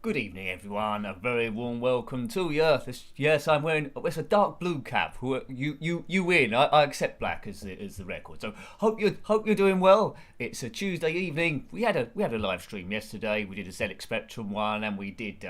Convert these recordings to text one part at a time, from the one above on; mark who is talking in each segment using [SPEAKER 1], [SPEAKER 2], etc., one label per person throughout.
[SPEAKER 1] Good evening, everyone. A very warm welcome to you. Yes, I'm wearing. It's a dark blue cap. You win. I accept black as the record. So hope you're doing well. It's a Tuesday evening. We had a live stream yesterday. We did a ZX Spectrum one, and we did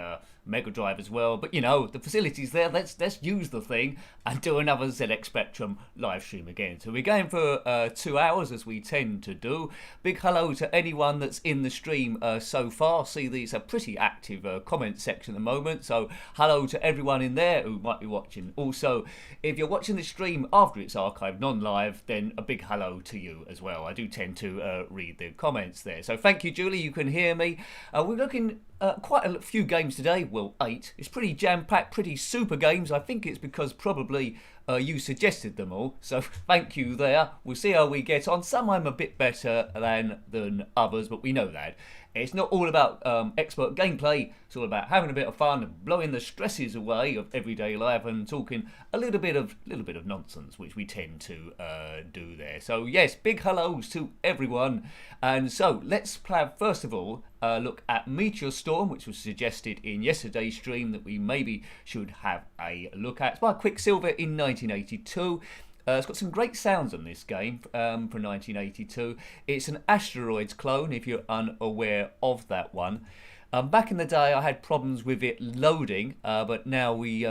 [SPEAKER 1] Mega Drive as well. But you know the facility's there. Let's use the thing and do another ZX Spectrum live stream again. So we're going for 2 hours as we tend to do. Big hello to anyone that's in the stream so far. See, these are pretty active comment section at the moment, so hello to everyone in there who might be watching. Also, if you're watching the stream after it's archived non-live, then a big hello to you as well. I do tend to read the comments there, so thank you, Julie. You can hear me. We're looking quite a few games today. Well, 8. It's pretty jam-packed, pretty super games. I think it's because probably you suggested them all, so thank you there. We'll see how we get on. Some I'm a bit better than others, but we know that. It's not all about expert gameplay. It's all about having a bit of fun and blowing the stresses away of everyday life and talking a little bit of nonsense, which we tend to do there. So yes, big hellos to everyone. And so let's first of all look at Meteor Storm, which was suggested in yesterday's stream that we maybe should have a look at. It's by Quicksilver in 1982. It's got some great sounds on this game from 1982. It's an Asteroids clone, if you're unaware of that one. Back in the day, I had problems with it loading, but now we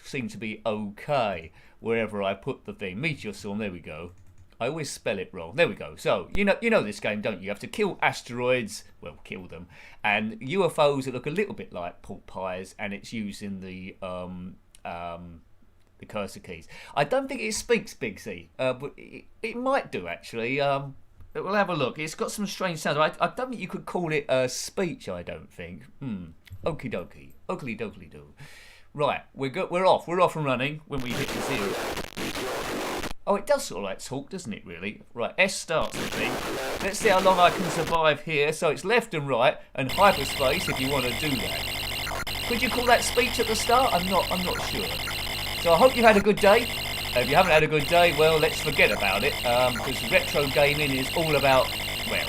[SPEAKER 1] seem to be okay wherever I put the thing. Meteor Storm, there we go. I always spell it wrong. There we go. So, you know this game, don't you? You have to kill asteroids, well, kill them, and UFOs that look a little bit like pork pies, and it's using the cursor keys. I don't think it speaks Big C, but it might do actually. We'll have a look. It's got some strange sounds. I don't think you could call it speech. I don't think. Okie dokie. Oakley dokley do. Right, we're off. We're off and running when we hit the 0. Oh, it does sort of like talk, doesn't it? Really. Right. S starts the thing. Let's see how long I can survive here. So it's left and right and hyperspace if you want to do that. Could you call that speech at the start? I'm not sure. So I hope you've had a good day. If you haven't had a good day, well, let's forget about it. Because retro gaming is all about, well,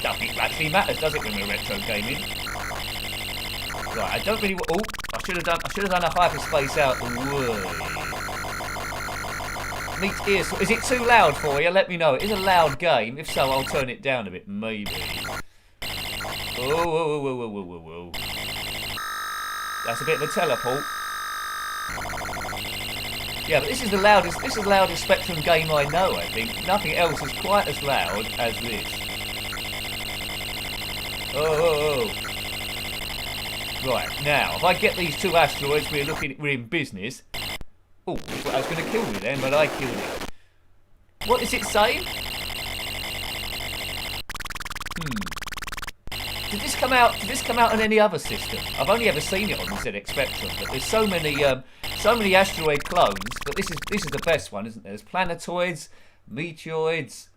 [SPEAKER 1] nothing actually matters, does it, when we're retro gaming? Right, I don't really. Oh, I should have done a hyperspace out. Meteor. Is it too loud for you? Let me know. It is a loud game. If so, I'll turn it down a bit, maybe. Whoa. That's a bit of a teleport. Yeah, but this is the loudest Spectrum game I know, I think. Nothing else is quite as loud as this. Oh. Right, now, if I get these 2 asteroids, we're in business. Oh, I was going to kill me then, but I killed it. What is it saying? Did this come out on any other system? I've only ever seen it on the ZX Spectrum, but there's so many asteroid clones. But this is the best one, isn't there? There's planetoids, meteoroids.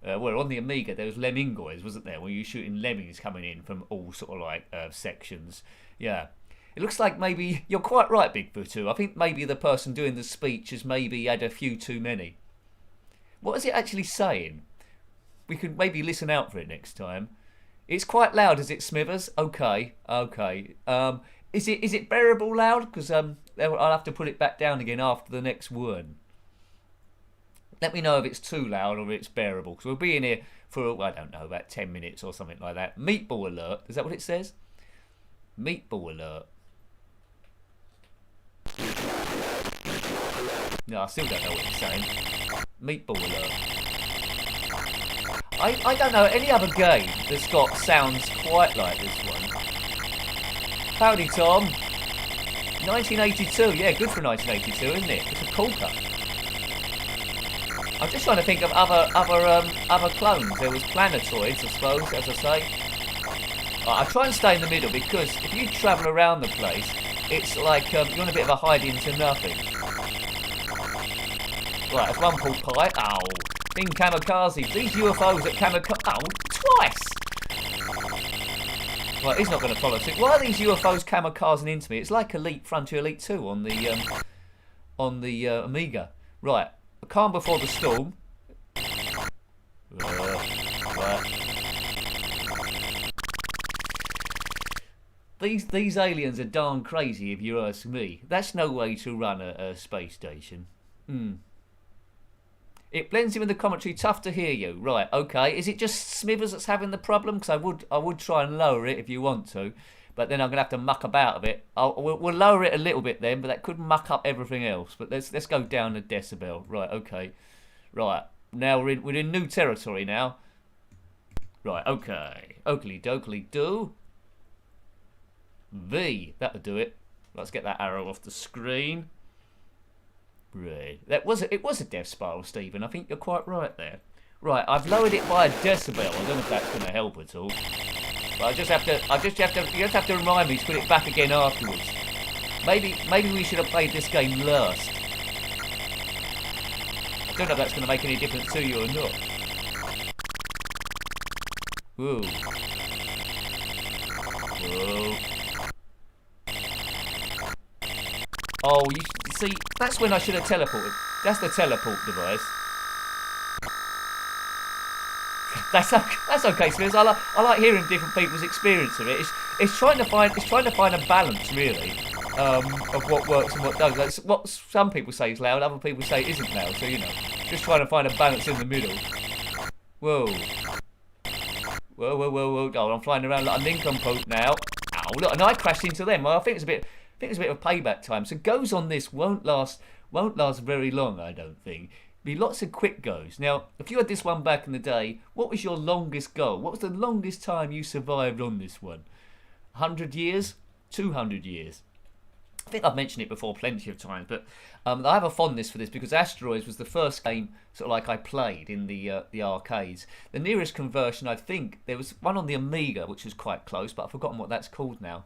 [SPEAKER 1] Well, on the Amiga there was lemmingoids, wasn't there? Where you're shooting lemmings coming in from all sort of like sections. Yeah, it looks like maybe you're quite right, Bigfoot. I think maybe the person doing the speech has maybe had a few too many. What is it actually saying? We could maybe listen out for it next time. It's quite loud, is it, Smithers? Okay. Is it bearable loud? Because I'll have to put it back down again after the next word. Let me know if it's too loud or if it's bearable. Because we'll be in here for, I don't know, about 10 minutes or something like that. Meatball alert. Is that what it says? Meatball alert. No, I still don't know what it's saying. Meatball alert. I don't know any other game that's got sounds quite like this one. Howdy, Tom. 1982, yeah, good for 1982, isn't it? It's a corker. I'm just trying to think of other clones. There was planetoids, I suppose, as I say. I try and stay in the middle because if you travel around the place, it's like you're on a bit of a hide into nothing. Right, that's one pork pie. Ow. In kamikaze. These UFOs at kamikaze. Oh, twice! Right, he's not going to follow suit. Why are these UFOs kamikazing into me? It's like Frontier Elite 2 on the Amiga. Right, the calm before the storm. Right. These aliens are darn crazy, if you ask me. That's no way to run a space station. It blends in with the commentary. Tough to hear you. Right, okay. Is it just Smithers that's having the problem? Because I would try and lower it if you want to. But then I'm going to have to muck about a bit. We'll lower it a little bit then, but that could muck up everything else. But let's go down a decibel. Right, okay. Right, now we're in new territory now. Right, okay. Oakley dokley do. V, that'll do it. Let's get that arrow off the screen. Right, it was a death spiral, Stephen. I think you're quite right there. Right, I've lowered it by a decibel. I don't know if that's going to help at all. But you just have to remind me to put it back again afterwards. Maybe we should have played this game last. I don't know if that's going to make any difference to you or not. Whoa. Whoa. Oh, you see, that's when I should have teleported. That's the teleport device. That's okay, Smiths. I like hearing different people's experience of it. It's trying to find a balance, really, of what works and what doesn't. That's what some people say is loud, other people say it isn't loud. So just trying to find a balance in the middle. Whoa. Whoa, whoa, whoa, whoa! Oh, I'm flying around like a nincompoop now. Ow! Look, and I crashed into them. Well, I think it's a bit of payback time. So goes on this won't last very long. I don't think. Be lots of quick goes. Now, if you had this one back in the day, what was your longest go? What was the longest time you survived on this one? 100 years? 200 years? I think I've mentioned it before plenty of times, but I have a fondness for this because Asteroids was the first game sort of like I played in the arcades. The nearest conversion, I think, there was one on the Amiga, which was quite close, but I've forgotten what that's called now.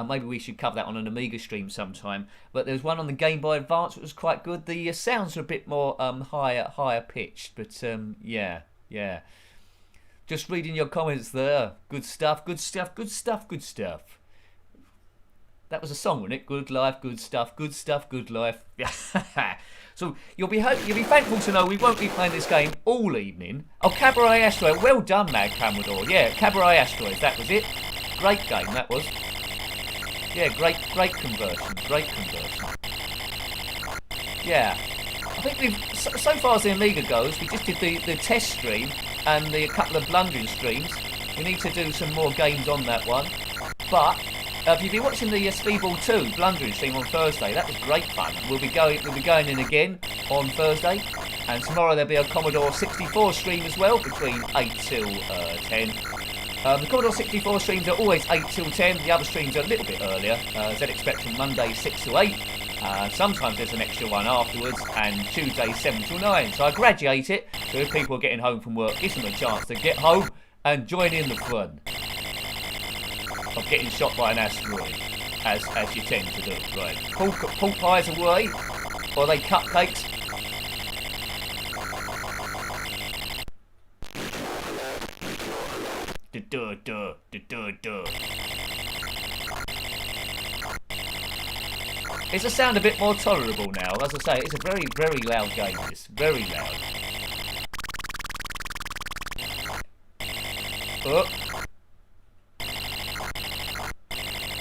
[SPEAKER 1] Maybe we should cover that on an Amiga stream sometime. But there was one on the Game Boy Advance, which was quite good. The sounds are a bit more higher pitched, but yeah. Just reading your comments there. Good stuff, good stuff, good stuff, good stuff. That was a song, wasn't it? Good life, good stuff, good life. So you'll be thankful to know we won't be playing this game all evening. Oh, Cabaret Asteroid. Well done, Mad Commodore. Yeah, Cabaret Asteroids. That was it. Great game, that was. Yeah, great conversion. Great conversion. Yeah. I think we've, so far as the Amiga goes, we just did the test stream and a couple of blundering streams. We need to do some more games on that one. But if you've been watching the Speedball 2 blundering stream on Thursday, that was great fun. We'll be going in again on Thursday, and tomorrow there'll be a Commodore 64 stream as well between 8 till 10. The Commodore 64 streams are always 8 till 10. The other streams are a little bit earlier. ZX Spectrum Monday 6 till 8. Sometimes there's an extra one afterwards, and Tuesday 7 till 9. So I graduate it, so if people are getting home from work, give them a chance to get home and join in the fun of getting shot by an asteroid, as you tend to do. Right, pork pies away, or are they cupcakes? It's a sound a bit more tolerable now. As I say, it's a very, very loud game. It's very loud. Oh.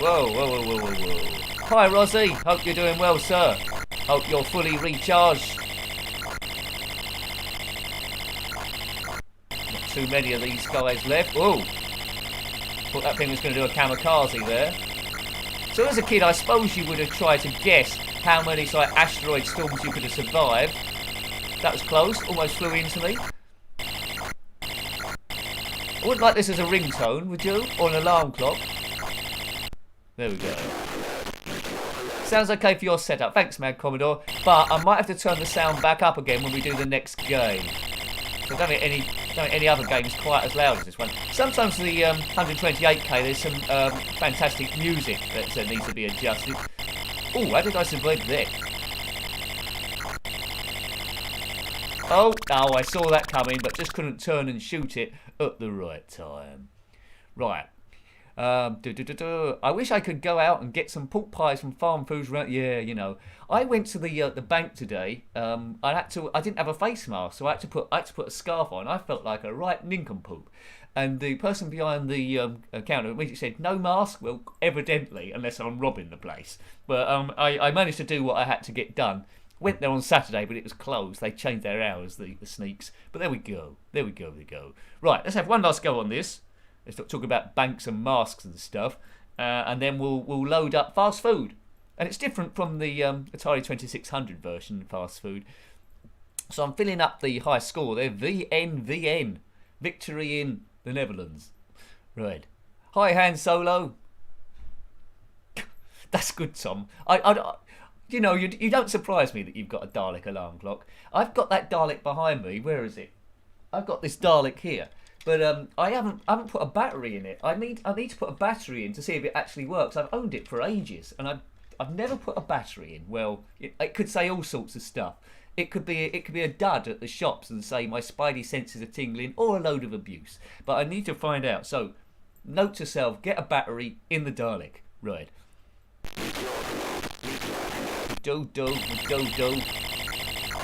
[SPEAKER 1] Whoa. Hi, Rosie. Hope you're doing well, sir. Hope you're fully recharged. Not too many of these guys left. Whoa. Thought that thing was going to do a kamikaze there. So as a kid, I suppose you would have tried to guess how many asteroid storms you could have survived. That was close. Almost flew into me. I wouldn't like this as a ringtone, would you? Or an alarm clock. There we go. Sounds okay for your setup. Thanks, Mad Commodore. But I might have to turn the sound back up again when we do the next game. So I don't think any other games quite as loud as this one. Sometimes the 128k, there's some fantastic music that needs to be adjusted. Oh, how did I survive there? Oh, I saw that coming, but just couldn't turn and shoot it at the right time. Right. I wish I could go out and get some pork pies from Farm Foods. Yeah, you know. I went to the bank today. I didn't have a face mask, so I had to put a scarf on. I felt like a right nincompoop. And the person behind the counter immediately said, "No mask." Well, evidently, unless I'm robbing the place. But I managed to do what I had to get done. Went there on Saturday, but it was closed. They changed their hours, the sneaks. But there we go. There we go. Right, let's have one last go on this. Let's talk about banks and masks and stuff. And then we'll load up fast food. And it's different from the Atari 2600 version fast food. So I'm filling up the high score there. VN. Victory in the Netherlands. Right. Hi, Han Solo. That's good, Tom. You know, you don't surprise me that you've got a Dalek alarm clock. I've got that Dalek behind me. Where is it? I've got this Dalek here. But I haven't put a battery in it. I need to put a battery in to see if it actually works. I've owned it for ages, and I've never put a battery in. Well, it could say all sorts of stuff. It could be a dud at the shops and say my spidey senses are tingling, or a load of abuse. But I need to find out. So, note to self: get a battery in the Dalek. Right. Do.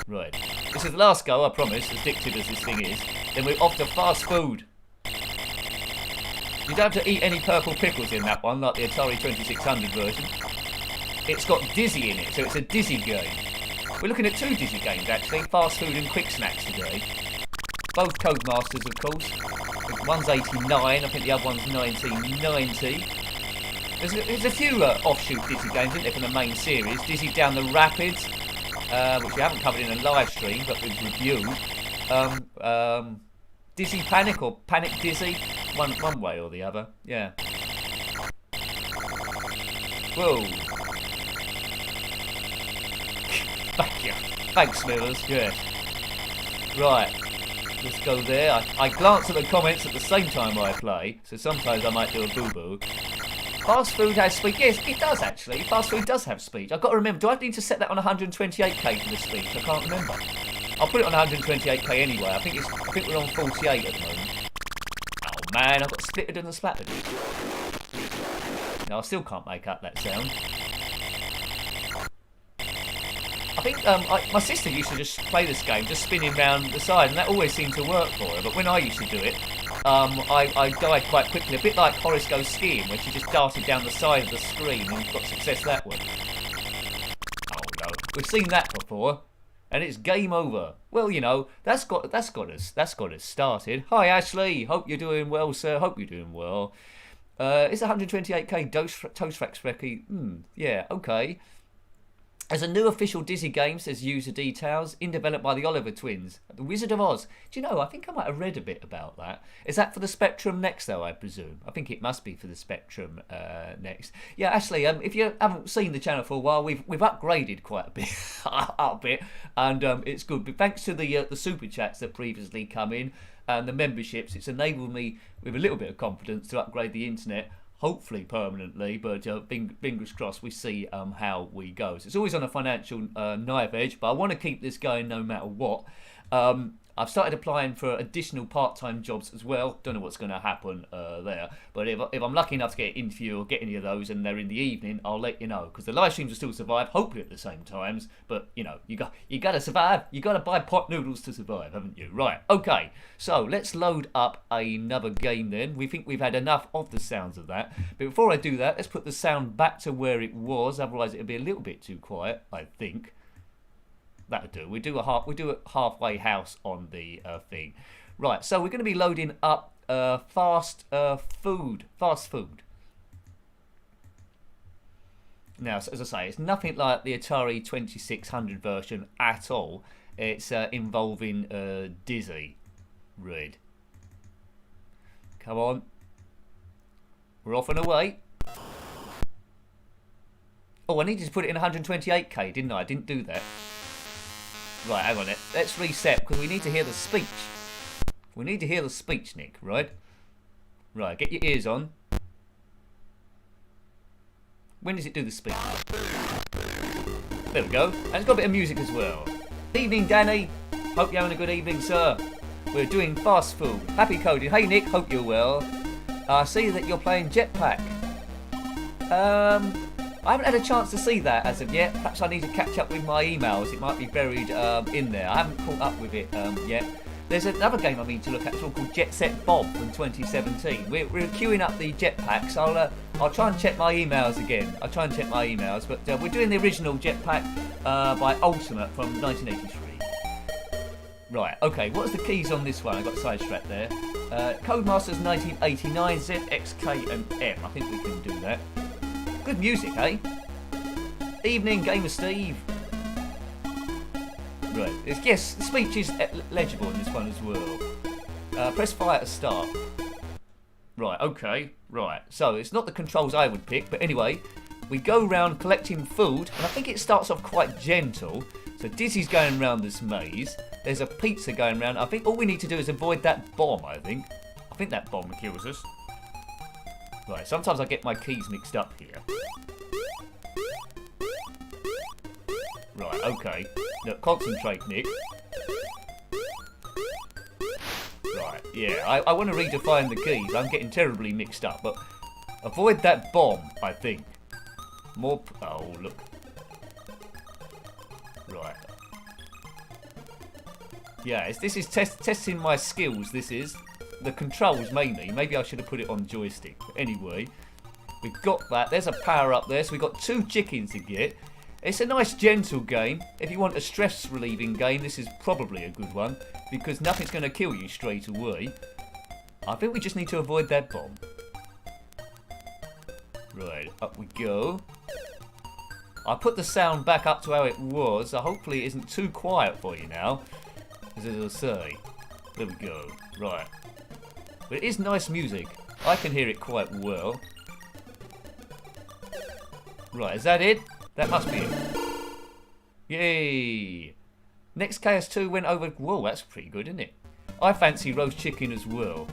[SPEAKER 1] Right. This is the last go, I promise, addictive as this thing is. Then we're off to fast food. You don't have to eat any purple pickles in that one, like the Atari 2600 version. It's got Dizzy in it, so it's a Dizzy game. We're looking at two Dizzy games, actually. Fast Food and Kwik Snax today. Both Codemasters, of course. One's 89, I think the other one's 1990. There's a few offshoot Dizzy games, isn't there, from the main series. Dizzy Down the Rapids, which we haven't covered in a live stream, but we've reviewed. Dizzy Panic, or Panic Dizzy, one way or the other. Yeah. Whoa. Thank you. Thanks, Smithers. Yeah. Right. Let's go there. I glance at the comments at the same time I play, so sometimes I might do a boo-boo. Fast food has speech. Yes, it does actually. Fast food does have speech. I've got to remember, do I need to set that on 128k for the speech? I can't remember. I'll put it on 128k anyway. I think we're on 48 at the moment. Oh man, I've got splittered and splattered. No, I still can't make up that sound. I think my sister used to just play this game, just spinning round the side, and that always seemed to work for her. But when I used to do it, I died quite quickly, a bit like Horace Goes Skiing, where she just darted down the side of the screen and got success that way. Oh no, we've seen that before, and it's game over. Well, you know, that's got us started. Hi Ashley, hope you're doing well, sir. Hope you're doing well. It's 128k Toast Facts Recce. Yeah, okay. As a new official Dizzy game, says user details, in developed by the Oliver twins, The Wizard of Oz. Do you know, I think I might have read a bit about that. Is that for the Spectrum next, though, I presume? I think it must be for the Spectrum next. Yeah, Ashley, if you haven't seen the channel for a while, we've upgraded quite a bit, and it's good. But thanks to the super chats that previously come in, and the memberships, it's enabled me, with a little bit of confidence, to upgrade the internet. Hopefully permanently, but fingers crossed, we see how we go. So it's always on a financial knife edge, but I want to keep this going no matter what. I've started applying for additional part-time jobs as well. Don't know what's going to happen there, but if I'm lucky enough to get an interview or get any of those and they're in the evening, I'll let you know, because the live streams will still survive, hopefully at the same times. But you know, you got to survive. You got to buy pot noodles to survive, haven't you? Right. Okay. So let's load up another game then. We think we've had enough of the sounds of that. But before I do that, let's put the sound back to where it was. Otherwise, it'll be a little bit too quiet, I think. That'll do. We do a halfway house on the thing. Right, so we're going to be loading up fast food. Now, as I say, it's nothing like the Atari 2600 version at all. It's involving Dizzy. Red. Come on. We're off and away. Oh, I needed to put it in 128k, didn't I? I didn't do that. Right, hang on. Let's reset, because we need to hear the speech. We need to hear the speech, Nick, right? Right, get your ears on. When does it do the speech? There we go. And it's got a bit of music as well. Evening, Danny. Hope you're having a good evening, sir. We're doing fast food. Happy coding. Hey, Nick. Hope you're well. I see that you're playing Jetpack. I haven't had a chance to see that as of yet. Perhaps I need to catch up with my emails. It might be buried in there. I haven't caught up with it yet. There's another game I mean to look at. It's one called Jet Set Bob from 2017. We're queuing up the Jetpacks. I'll try and check my emails again. I'll try and check my emails, but we're doing the original Jetpack by Ultimate from 1983. Right, okay, what's the keys on this one? I got sidetracked there. Codemasters 1989, Z, X, K and M. I think we can do that. Good music, eh? Evening, Gamer Steve. Right, yes, the speech is legible in this one as well. Press fire to start. Right, okay, right. So, it's not the controls I would pick, but anyway, we go around collecting food, and I think it starts off quite gentle. So Dizzy's going around this maze. There's a pizza going around. I think all we need to do is avoid that bomb, I think. I think that bomb kills us. Right, sometimes I get my keys mixed up here. Right, okay. Look, concentrate, Nick. Right, yeah, I want to redefine the keys. I'm getting terribly mixed up, but avoid that bomb, I think. More... Oh, look. Right. Yeah, this is testing my skills, this is. The controls, mainly. Maybe I should have put it on joystick. But anyway, we've got that. There's a power up there, so we've got 2 chickens to get. It's a nice, gentle game. If you want a stress-relieving game, this is probably a good one, because nothing's going to kill you straight away. I think we just need to avoid that bomb. Right, up we go. I put the sound back up to how it was, so hopefully it isn't too quiet for you now. As I say. There we go. Right. But it is nice music. I can hear it quite well. Right, is that it? That must be it. Yay! Next KS2 went over... Whoa, that's pretty good, isn't it? I fancy roast chicken as well.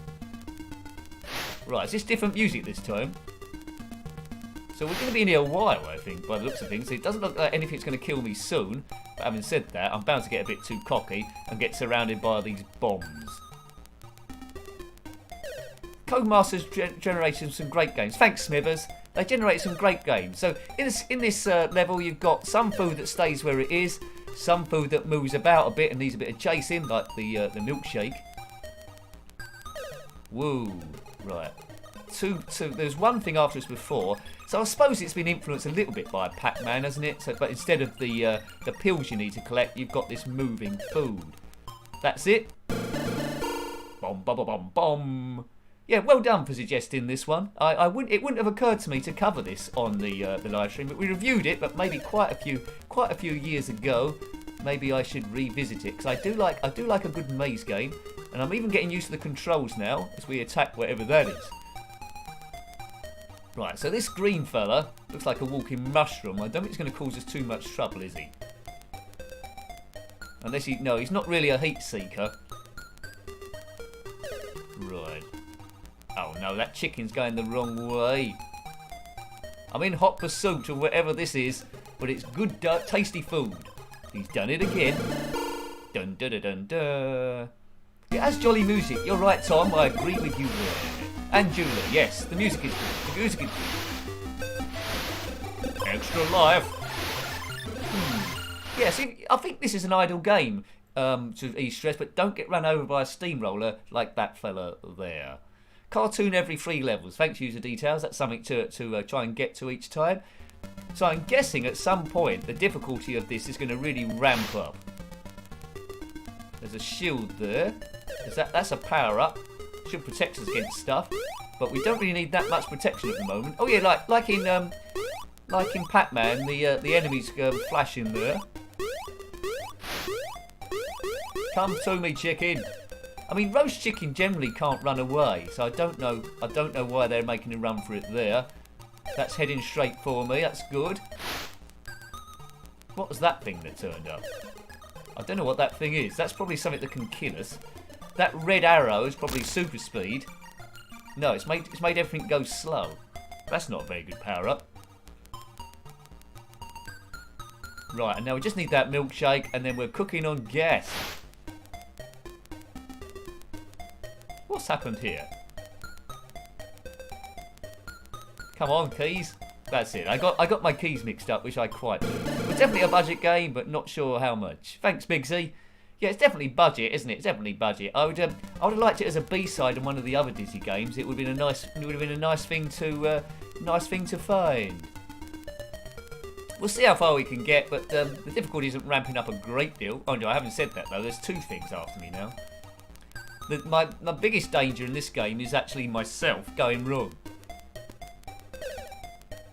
[SPEAKER 1] Right, is this different music this time? So we're going to be in here a while, I think, by the looks of things. It doesn't look like anything's going to kill me soon. But having said that, I'm bound to get a bit too cocky and get surrounded by these bombs. Codemasters generated some great games. Thanks, Smithers. They generate some great games. So in this level, you've got some food that stays where it is, some food that moves about a bit and needs a bit of chasing, like the milkshake. Woo, right. There's one thing after us before, so I suppose it's been influenced a little bit by Pac-Man, hasn't it? So, but instead of the pills you need to collect, you've got this moving food. That's it. Bomb, bomb, bomb, bomb, bomb. Yeah, well done for suggesting this one. It wouldn't have occurred to me to cover this on the live stream, but we reviewed it, but maybe quite a few years ago. Maybe I should revisit it, because I do like a good maze game, and I'm even getting used to the controls now as we attack whatever that is. Right, so this green fella looks like a walking mushroom. I don't think he's going to cause us too much trouble, is he? Unless no, he's not really a heat seeker. Right. Oh no, that chicken's going the wrong way. I'm in hot pursuit of whatever this is, but it's good, tasty food. He's done it again. Dun dun dun dun dun. It has jolly music. You're right, Tom. I agree with you there. And Julia, yes, the music is good. The music is good. Extra life. Yes, I think this is an idle game to ease stress, but don't get run over by a steamroller like that fella there. Cartoon every 3 levels. Thanks, user details. That's something to try and get to each time. So I'm guessing at some point the difficulty of this is going to really ramp up. There's a shield there. That's a power up. Should protect us against stuff, but we don't really need that much protection at the moment. Oh yeah, like in Pac-Man, the enemies flashing there. Come to me, chicken. I mean, roast chicken generally can't run away, so I don't know why they're making a run for it there. That's heading straight for me. That's good. What was that thing that turned up? I don't know what that thing is. That's probably something that can kill us. That red arrow is probably super speed. No, it's made everything go slow. That's not a very good power up. Right, and now we just need that milkshake, and then we're cooking on gas. What's happened here? Come on, keys. That's it. I got my keys mixed up, which I quite do. It's definitely a budget game, but not sure how much. Thanks, Big Z. Yeah, it's definitely budget, isn't it? It's definitely budget. I would have liked it as a B-side on one of the other Dizzy games. It would have been a nice thing to find. We'll see how far we can get, but the difficulty isn't ramping up a great deal. Oh no, I haven't said that though. There's two things after me now. My biggest danger in this game is actually myself going wrong.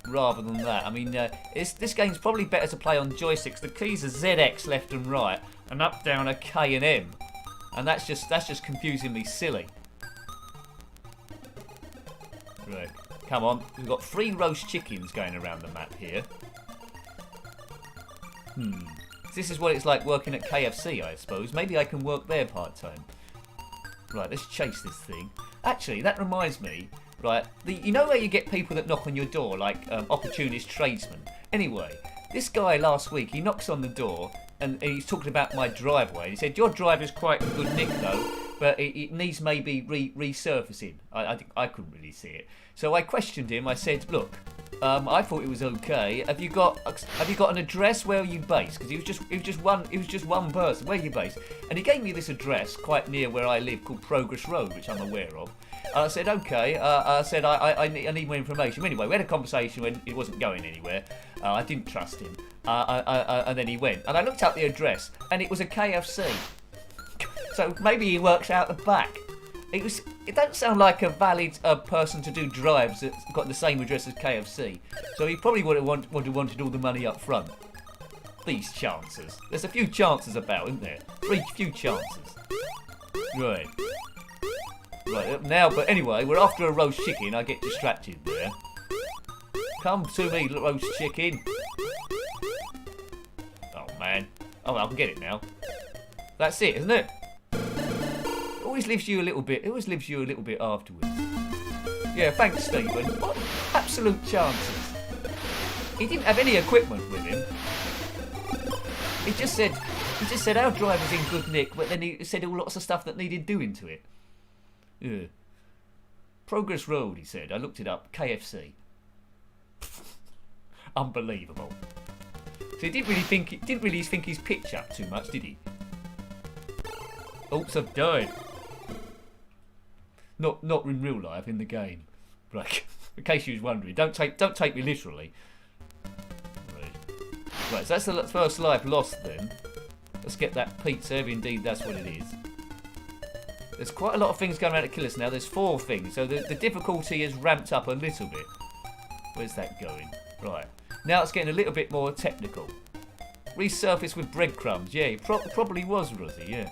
[SPEAKER 1] Rather than that, I mean, this game's probably better to play on joysticks. The keys are ZX left and right, and up down are K and M, and that's just confusingly silly. Right, come on. We've got 3 roast chickens going around the map here. This is what it's like working at KFC, I suppose. Maybe I can work there part-time. Right, let's chase this thing. Actually, that reminds me, right, you know where you get people that knock on your door, like opportunist tradesmen? Anyway, this guy last week, he knocks on the door, and he's talking about my driveway. He said, your driver's quite in good nick, though, but it needs maybe resurfacing. I couldn't really see it. So I questioned him. I said, look, I thought it was okay. Have you got an address? Where are you based? Because he was just one person. Where are you based? And he gave me this address quite near where I live, called Progress Road, which I'm aware of. And I said, okay. I said I need more information. Anyway, we had a conversation when it wasn't going anywhere. I didn't trust him. And then he went. And I looked up the address, and it was a KFC. So maybe he works out the back. It don't sound like a valid person to do drives that's got the same address as KFC. So he probably would have wanted all the money up front. These chances. There's a few chances about, isn't there? Few chances. Right. Right, now, but anyway, we're after a roast chicken. I get distracted there. Come to me, roast chicken. Oh, man. Oh, I can get it now. That's it, isn't it? Always leaves you a little bit afterwards. Yeah, thanks, Stephen. What absolute chances. He didn't have any equipment with him. He just said our driver's in good nick, but then he said all lots of stuff that needed doing to it. Yeah. Progress Road, he said. I looked it up. KFC. Unbelievable. So he didn't really think his pitch up too much, did he? Oops, I've died. Not in real life, in the game. Right. In case you was wondering, don't take me literally. Right, so that's the first life lost then. Let's get that pizza, if indeed that's what it is. There's quite a lot of things going around to kill us now. There's 4 things, so the difficulty has ramped up a little bit. Where's that going? Right. Now it's getting a little bit more technical. Resurface with breadcrumbs. Yeah, it probably was, Rosie, yeah.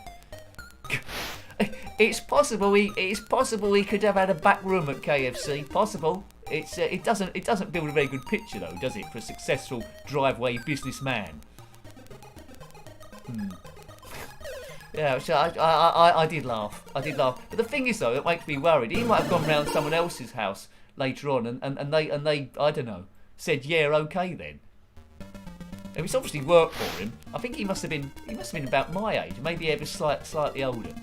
[SPEAKER 1] It's possible he could have had a back room at KFC. Possible. It doesn't build a very good picture though, does it, for a successful driveway businessman? Yeah, so I did laugh. But the thing is though, it makes me worried. He might have gone round someone else's house later on, and they I don't know, said yeah, okay then. And it's obviously worked for him. I think he must have been about my age, maybe ever slightly older.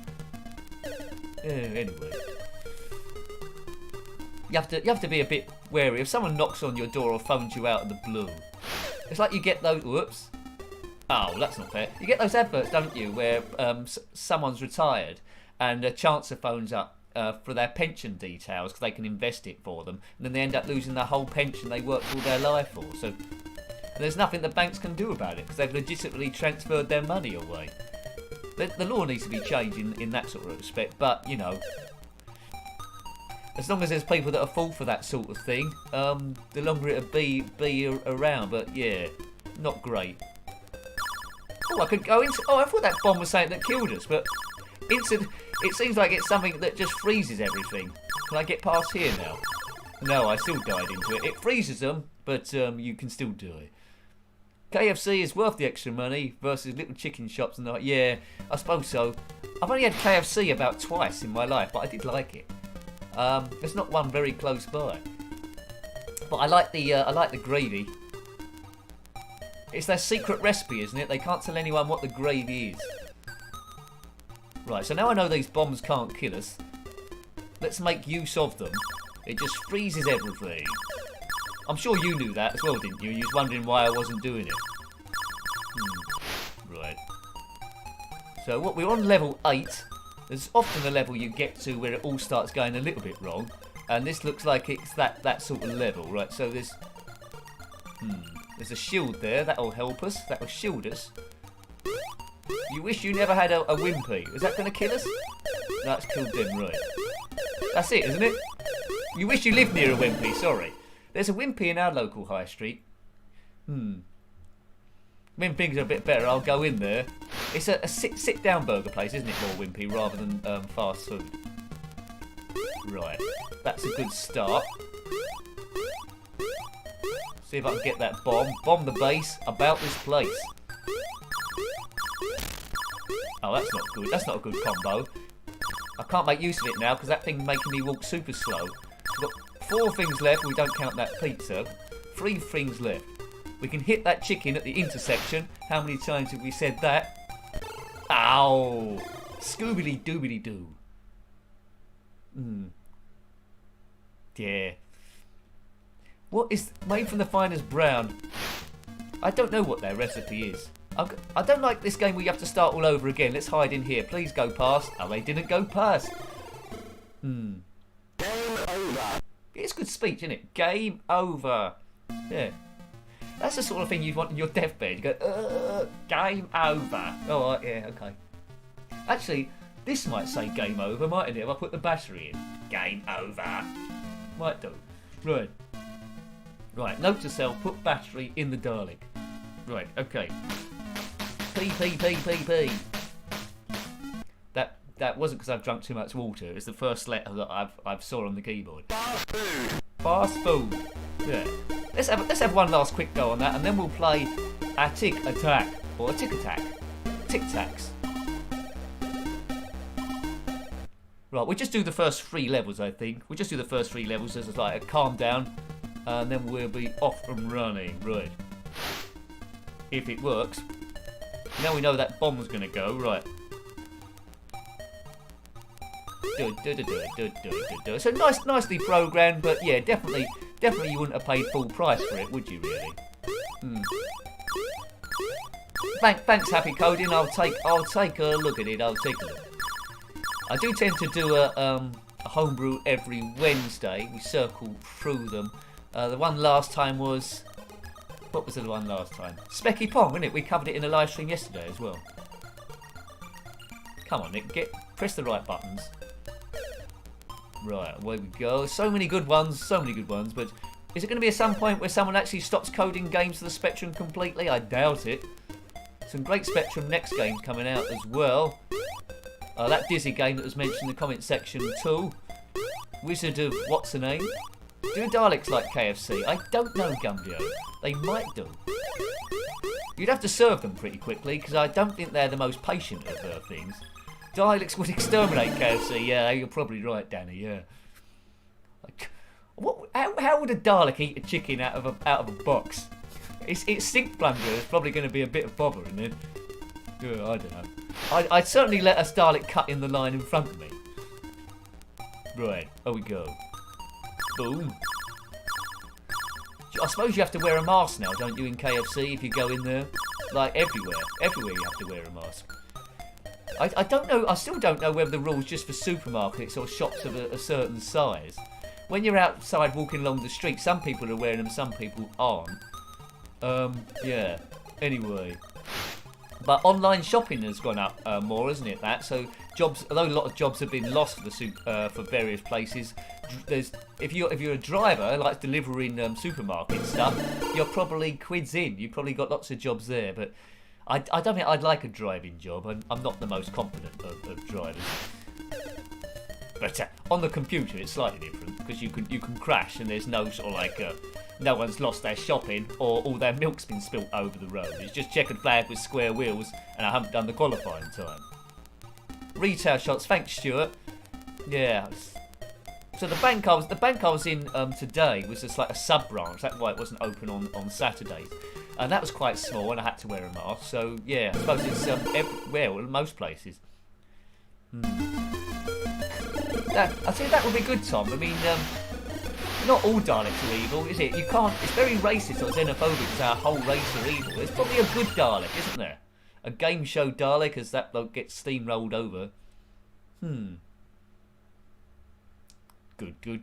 [SPEAKER 1] Anyway, you have to be a bit wary if someone knocks on your door or phones you out of the blue. It's like you get those. Whoops. Oh, that's not fair. You get those adverts, don't you, where someone's retired and a chancer phones up for their pension details because they can invest it for them, and then they end up losing their whole pension they worked all their life for. So, and there's nothing the banks can do about it because they've legitimately transferred their money away. The law needs to be changed in that sort of respect, but, you know, as long as there's people that fall for that sort of thing, the longer it'll be around, but yeah, not great. Oh, I could go into... Oh, I thought that bomb was something that killed us, but it seems like it's something that just freezes everything. Can I get past here now? No, I still died into it. It freezes them, but you can still do it. KFC is worth the extra money versus little chicken shops and that. Yeah, I suppose so. I've only had KFC about twice in my life, but I did like it. There's not one very close by, but I like the gravy. It's their secret recipe, isn't it? They can't tell anyone what the gravy is. Right, so now I know these bombs can't kill us. Let's make use of them. It just freezes everything. I'm sure you knew that as well, didn't you? You was wondering why I wasn't doing it. Right. So what we're on level 8. There's often a level you get to where it all starts going a little bit wrong. And this looks like it's that sort of level, right? So there's a shield there. That'll help us. That'll shield us. You wish you never had a Wimpy. Is that going to kill us? That's killed them, right. That's it, isn't it? You wish you lived near a Wimpy, sorry. There's a Wimpy in our local high street. When things are a bit better, I'll go in there. It's a sit-down burger place, isn't it, more Wimpy, rather than fast food? Right. That's a good start. See if I can get that bomb. Bomb the base about this place. Oh, that's not good. That's not a good combo. I can't make use of it now because that thing's making me walk super slow. We've got 4 things left. We don't count that pizza. 3 things left. We can hit that chicken at the intersection. How many times have we said that? Ow! Scooby-Doo. Yeah. What is made from the finest brown? I don't know what their recipe is. I don't like this game where you have to start all over again. Let's hide in here. Please go past. Oh, they didn't go past. Game over. It's good speech, isn't it? Game over. Yeah. That's the sort of thing you'd want in your deathbed. You go, game over. Oh, right, yeah, okay. Actually, this might say game over, mightn't it? If I put the battery in. Game over. Might do. Right. Right, note to self, put battery in the Dalek. Right, okay. P. That wasn't because I've drunk too much water. It's the first letter that I've saw on the keyboard. Fast food. Yeah. Let's have one last quick go on that, and then we'll play Atic Atac or Atic Attack. Tic Tacs. Right, we'll just do the first 3 levels, I think. We'll just do the first 3 levels as like a calm down, and then we'll be off and running. Right. If it works. Now we know that bomb's gonna go. Right. So nicely programmed, but yeah, definitely you wouldn't have paid full price for it, would you? Really? Thanks, Happy Coding. I'll take a look at it. I'll take a look. I do tend to do a homebrew every Wednesday. We circle through them. The one last time was... What was the one last time? Specky Pong, wasn't it? We covered it in a live stream yesterday as well. Come on, Nick. Press the right buttons. Right, away we go. So many good ones, but is it going to be at some point where someone actually stops coding games to the Spectrum completely? I doubt it. Some great Spectrum Next games coming out as well. That Dizzy game that was mentioned in the comment section too. Wizard of what's the name? Do Daleks like KFC? I don't know, Gumbio. They might do. You'd have to serve them pretty quickly because I don't think they're the most patient of things. Daleks would exterminate KFC. Yeah, you're probably right, Danny. Yeah. How would a Dalek eat a chicken out of a box? Its sink plunger is probably going to be a bit of bother, isn't it? Yeah, I don't know. I'd certainly let a Dalek cut in the line in front of me. Right, here we go. Boom. I suppose you have to wear a mask now, don't you, in KFC if you go in there? Like everywhere. Everywhere you have to wear a mask. I don't know, I still don't know whether the rule's just for supermarkets or shops of a certain size. When you're outside walking along the street, some people are wearing them, some people aren't. Yeah. Anyway. But online shopping has gone up more, hasn't it? So jobs, although a lot of jobs have been lost for various places, if you're a driver like delivering supermarket stuff, you're probably quids in. You've probably got lots of jobs there. But I don't think I'd like a driving job. I'm not the most competent of drivers. But on the computer, it's slightly different because you can crash and there's no sort of like no one's lost their shopping or all their milk's been spilt over the road. It's just checkered flag with square wheels, and I haven't done the qualifying time. Retail shots, thanks Stuart. Yeah. So the bank I was in today was just like a sub branch. That's why it wasn't open on Saturdays, and that was quite small, and I had to wear a mask. So yeah, I suppose it's everywhere, well, most places. I think that would be good, Tom. I mean, not all Daleks are evil, is it? You can't. It's very racist or xenophobic to say our whole race are evil. There's probably a good Dalek, isn't there? a game show Dalek as that bloke gets steamrolled over.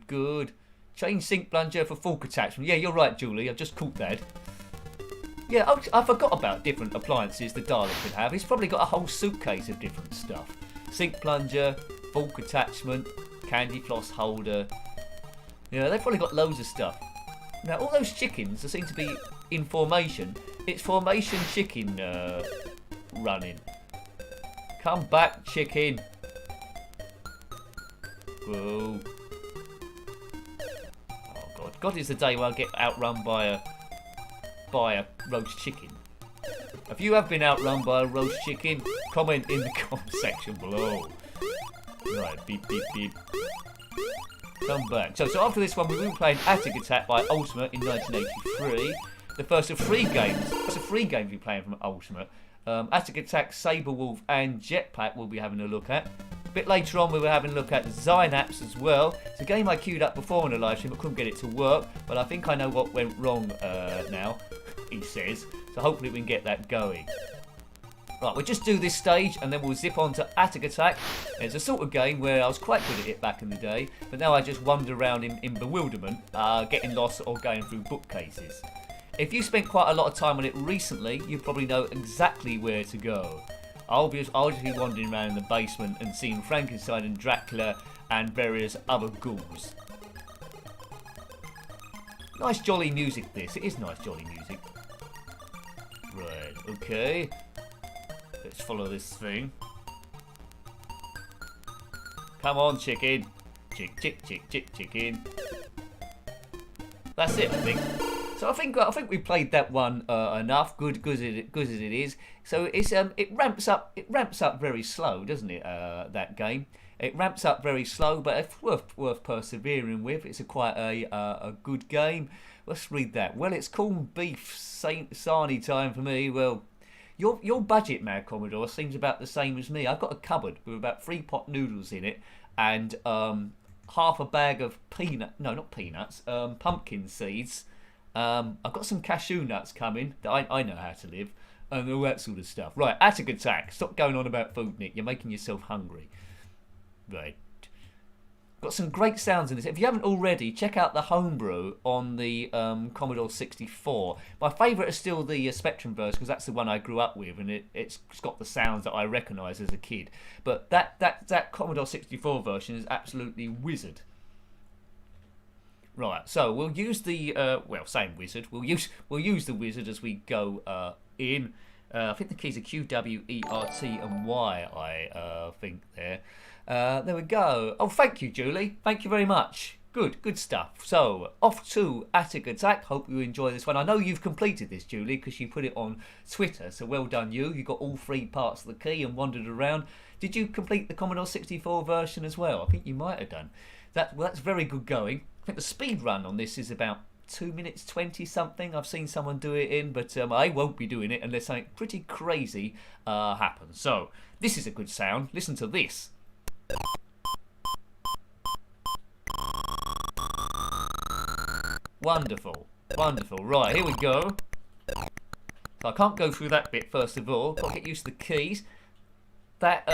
[SPEAKER 1] Good. Change sink plunger for fork attachment. Yeah, you're right, Julie. I've just caught that. Yeah, I forgot about different appliances the Dalek could have. He's probably got a whole suitcase of different stuff. Sink plunger, fork attachment, candy floss holder. Yeah, they've probably got loads of stuff. Now, all those chickens that seem to be in formation. It's formation chicken running. Come back, chicken. Whoa. Oh, God. God is the day when I get outrun by a roast chicken. If you have been outrun by a roast chicken, comment in the comment section below. Right, beep, beep, beep. Come back. So after this one, we will be playing Atic Attack by Ultimate in 1983. The first of 3 games. First of 3 games we're playing from Ultimate. Atic Attack, Saber, Wulf, and Jetpack we'll be having a look at. A bit later on, we were having a look at Zynaps as well. It's a game I queued up before on the live stream, but couldn't get it to work. But I think I know what went wrong now, he says. So hopefully we can get that going. Right, we'll just do this stage and then we'll zip on to Atic Attack. It's a sort of game where I was quite good at it back in the day, but now I just wander around in bewilderment, getting lost or going through bookcases. If you spent quite a lot of time on it recently, you probably know exactly where to go. I'll just be wandering around in the basement and seeing Frankenstein and Dracula and various other ghouls. Nice jolly music this. It is nice jolly music. Right, okay. Let's follow this thing. Come on, chicken. Chicken. That's it, I think. So I think we played that one enough. Good as it is. So it's it ramps up very slow, doesn't it? That game. It ramps up very slow, but it's worth persevering with. It's quite a good game. Let's read that. Well, it's corned beef sarnie time for me. Well, your budget, Mad Commodore, seems about the same as me. I've got a cupboard with about 3 pot noodles in it and half a bag of pumpkin seeds. I've got some cashew nuts coming that I know how to live and all that sort of stuff. Right, Atic Attack. Stop going on about food, Nick. You're making yourself hungry. Right. Got some great sounds in this. If you haven't already, check out the homebrew on the Commodore 64. My favourite is still the Spectrum version because that's the one I grew up with, and it's got the sounds that I recognise as a kid. But that Commodore 64 version is absolutely wizard. Right, so we'll use the same wizard. We'll use the wizard as we go in. I think the keys are Q, W, E, R, T, and Y. I think there. There we go. Oh, thank you, Julie. Thank you very much. Good stuff. So, off to Atic Attack. Hope you enjoy this one. I know you've completed this, Julie, because you put it on Twitter. So well done, you. You got all 3 parts of the key and wandered around. Did you complete the Commodore 64 version as well? I think you might have done. That's very good going. I think the speed run on this is about 2 minutes 20 something. I've seen someone do it in, but I won't be doing it unless something pretty crazy happens. So, this is a good sound. Listen to this. Wonderful. Right, here we go. So I can't go through that bit first of all. Got to get used to the keys. That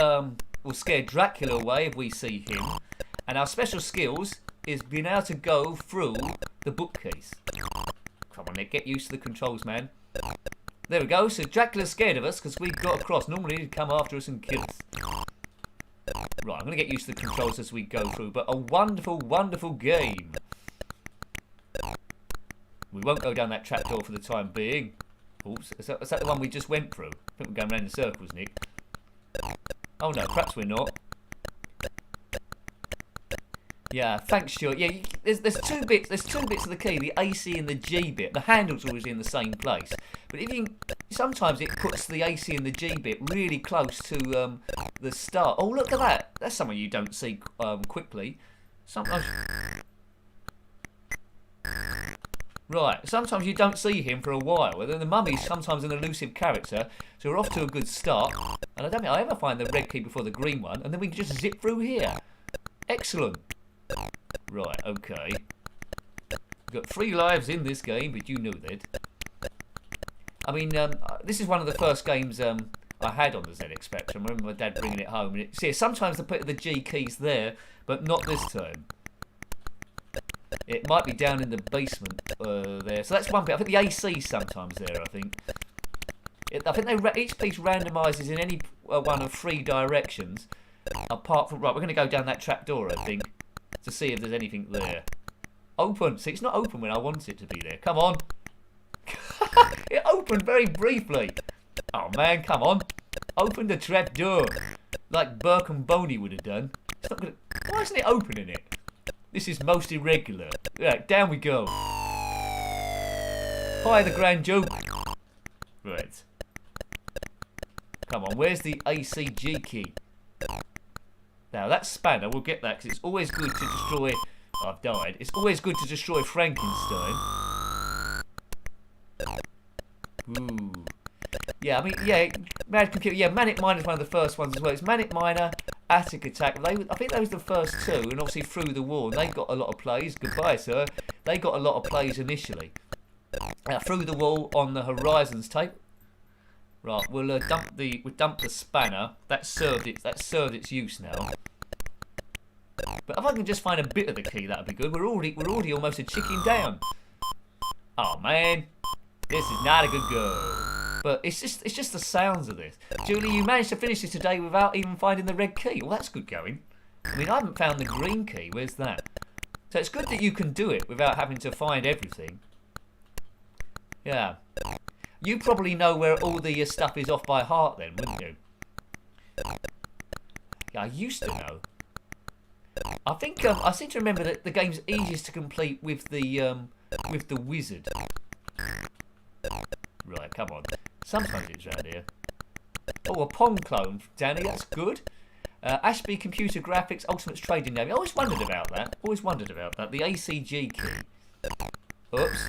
[SPEAKER 1] will scare Dracula away if we see him. And our special skills is being able to go through the bookcase. Come on, Nick, get used to the controls, man. There we go. So Dracula's scared of us because we've got across. Normally he'd come after us and kill us. Right, I'm going to get used to the controls as we go through, but a wonderful game. We won't go down that trapdoor for the time being. Oops, is that the one we just went through? I think we're going round in circles, Nick. Oh no, perhaps we're not. Yeah, thanks, Stuart. Yeah, there's 2 bits. There's 2 bits of the key, the AC and the G bit. The handle's always in the same place, but sometimes it puts the AC and the G bit really close to the start. Oh, look at that! That's something you don't see quickly. Sometimes, right? Sometimes you don't see him for a while. And then the mummy's sometimes an elusive character, so we're off to a good start. And I don't think I ever find the red key before the green one, and then we can just zip through here. Excellent. Right, okay. We've got 3 lives in this game, but you know that. I mean, this is one of the first games I had on the ZX Spectrum. I remember my dad bringing it home. And see, sometimes they put the G keys there, but not this time. It might be down in the basement there. So that's one bit. I think the AC sometimes there, I think. I think each piece randomises in any one of 3 directions. Apart from... Right, we're going to go down that trap door, I think. To see if there's anything there. Open. See, it's not open when I want it to be there. Come on. It opened very briefly. Oh, man, come on. Open the trap door. Like Burke and Boney would have done. It's not gonna... Why isn't it opening it? This is most irregular. Right, down we go. Hi, the Grand Duke. Right. Come on, where's the ACG key? Now, that spanner, we'll get that, because it's always good to destroy... I've died. It's always good to destroy Frankenstein. Ooh. Yeah, I mean, yeah, Mad Computer... Yeah, Manic Miner is one of the first ones as well. It's Manic Miner, Atic Attack. I think that was the first 2, and obviously Through the Wall. They got a lot of plays. Goodbye, sir. They got a lot of plays initially. Through the Wall on the Horizons tape. Right, we'll dump the spanner. That's served its use now. But if I can just find a bit of the key, that'd be good. We're already almost a chicken down. Oh man, this is not a good go. But it's just the sounds of this. Julie, you managed to finish this today without even finding the red key. Well, that's good going. I mean, I haven't found the green key. Where's that? So it's good that you can do it without having to find everything. Yeah. You probably know where all the stuff is off by heart then, wouldn't you? Yeah, I used to know. I think I seem to remember that the game's easiest to complete with the wizard. Right, come on. Sometimes it's around here. Oh, a Pong clone, Danny. That's good. Ashby Computer Graphics Ultimate's Trading Name. I always wondered about that. Always wondered about that. The ACG key. Oops.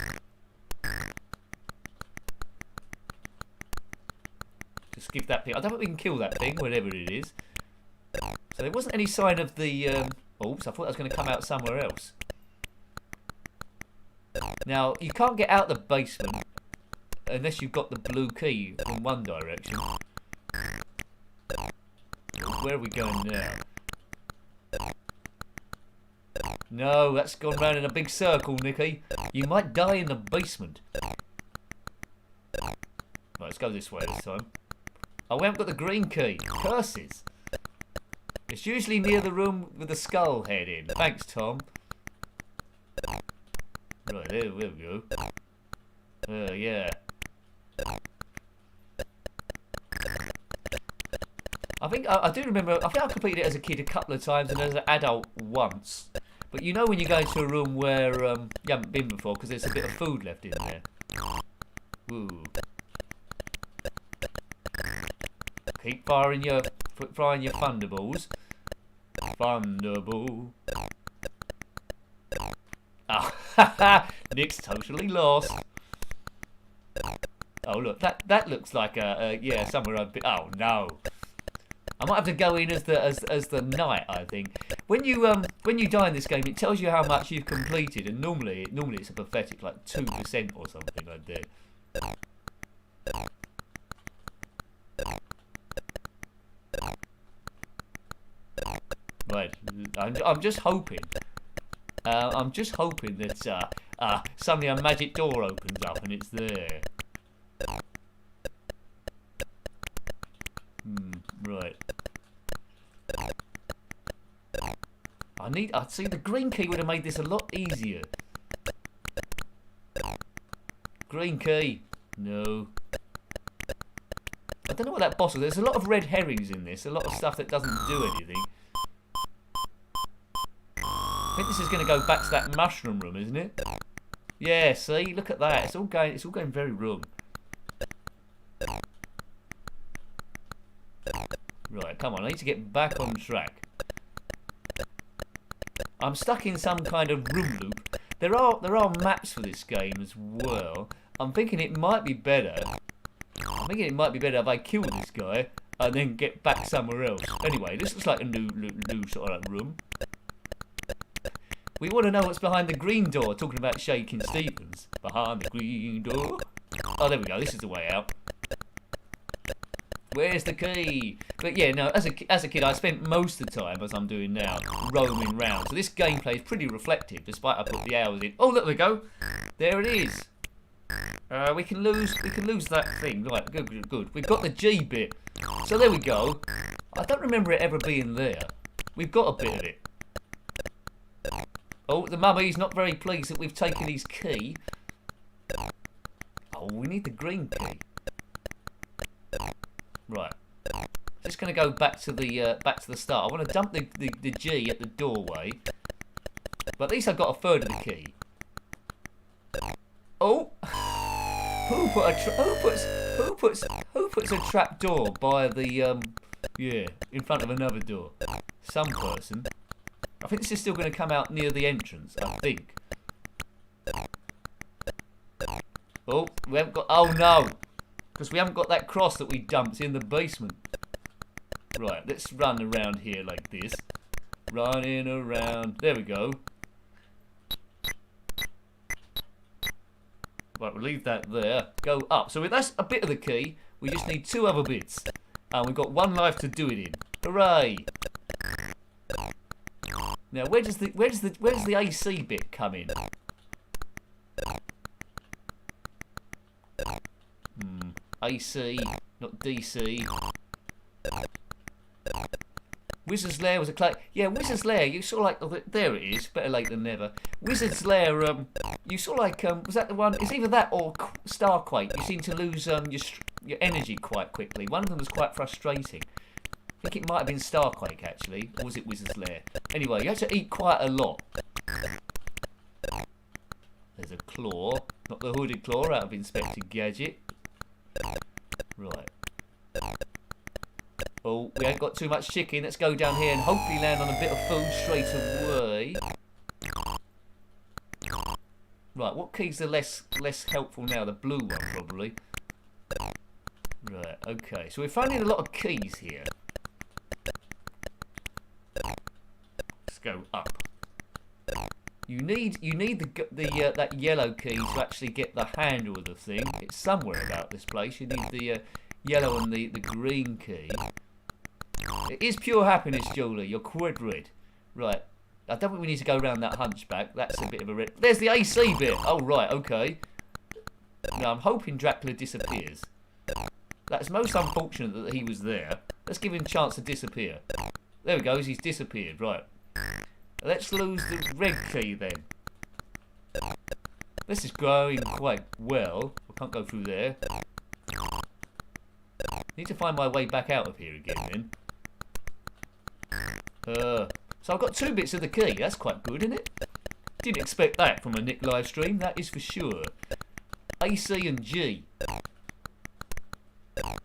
[SPEAKER 1] Just give that thing. I don't think we can kill that thing, whatever it is. So there wasn't any sign of the... Oops, I thought that was going to come out somewhere else. Now, you can't get out the basement unless you've got the blue key in one direction. Where are we going now? No, that's gone round in a big circle, Nicky. You might die in the basement. Right, let's go this way this time. Oh, we haven't got the green key. Curses. It's usually near the room with the skull head in. Thanks, Tom. Right, there we go. Yeah. I think I do remember. I think I completed it as a kid a couple of times and as an adult once. But you know when you go into a room where you haven't been before because there's a bit of food left in there. Ooh. Keep firing your thunderballs. Thunderball. Oh, Nick's totally lost. Oh look, that looks like yeah, somewhere I'd be. Oh no. I might have to go in as the knight, I think. When you die in this game, it tells you how much you've completed, and normally it's a pathetic like 2% or something like that. Right, I'm just hoping. I'm just hoping that suddenly a magic door opens up and it's there. Right. I'd see the green key would have made this a lot easier. Green key. No. I don't know what that boss was. There's a lot of red herrings in this. A lot of stuff that doesn't do anything. I think this is going to go back to that mushroom room, isn't it? Yeah, see? Look at that. It's all going very wrong. Right, come on. I need to get back on track. I'm stuck in some kind of room loop. There are maps for this game as well. I'm thinking it might be better. If I kill this guy and then get back somewhere else. Anyway, this looks like a new sort of room. We want to know what's behind the green door. Talking about Shaking Stevens. Behind the green door. Oh, there we go. This is the way out. Where's the key? But yeah, no, as a kid, I spent most of the time, as I'm doing now, roaming round. So this gameplay is pretty reflective, despite I put the hours in. Oh, look, there we go. There it is. We can lose that thing. Right, good. We've got the G bit. So there we go. I don't remember it ever being there. We've got a bit of it. Oh, the mummy's not very pleased that we've taken his key. Oh, we need the green key. Right. Just going to go back to the start. I want to dump the G at the doorway. But at least I've got a third of the key. Oh! Who puts a trap door by the in front of another door? Some person. I think this is still going to come out near the entrance. I think. Oh, we haven't got. Oh no, because we haven't got that cross that we dumped in the basement. Right, let's run around here like this. Running around. There we go. Right, we'll leave that there. Go up. So that's a bit of the key. We just need 2 other bits. And we've got 1 life to do it in. Hooray! Now, where does the AC bit come in? AC, not DC. Wizard's Lair was a clay. Yeah, Wizard's Lair. You saw like there it is. Better late than never. Wizard's Lair. You saw like was that the one? It's either that or Starquake. You seem to lose your energy quite quickly. One of them was quite frustrating. I think it might have been Starquake actually, or was it Wizard's Lair? Anyway, you had to eat quite a lot. There's a claw, not the hooded claw out of Inspector Gadget. Right. Oh, we ain't got too much chicken. Let's go down here and hopefully land on a bit of food straight away. Right, what keys are less helpful now? The blue one, probably. Right, okay. So we're finding a lot of keys here. Let's go up. You need that yellow key to actually get the handle of the thing. It's somewhere about this place. You need the yellow and the green key. It is pure happiness, Julie. You're quite red. Right. I don't think we need to go around that hunchback. That's a bit of a red. There's the AC bit. Oh, right. Okay. Now, I'm hoping Dracula disappears. That's most unfortunate that he was there. Let's give him a chance to disappear. There we go. He's disappeared. Right. Let's lose the red key then. This is going quite well. I can't go through there. Need to find my way back out of here again then. So I've got 2 bits of the key. That's quite good, isn't it? Didn't expect that from a Nick live stream. That is for sure. AC and G. Oh,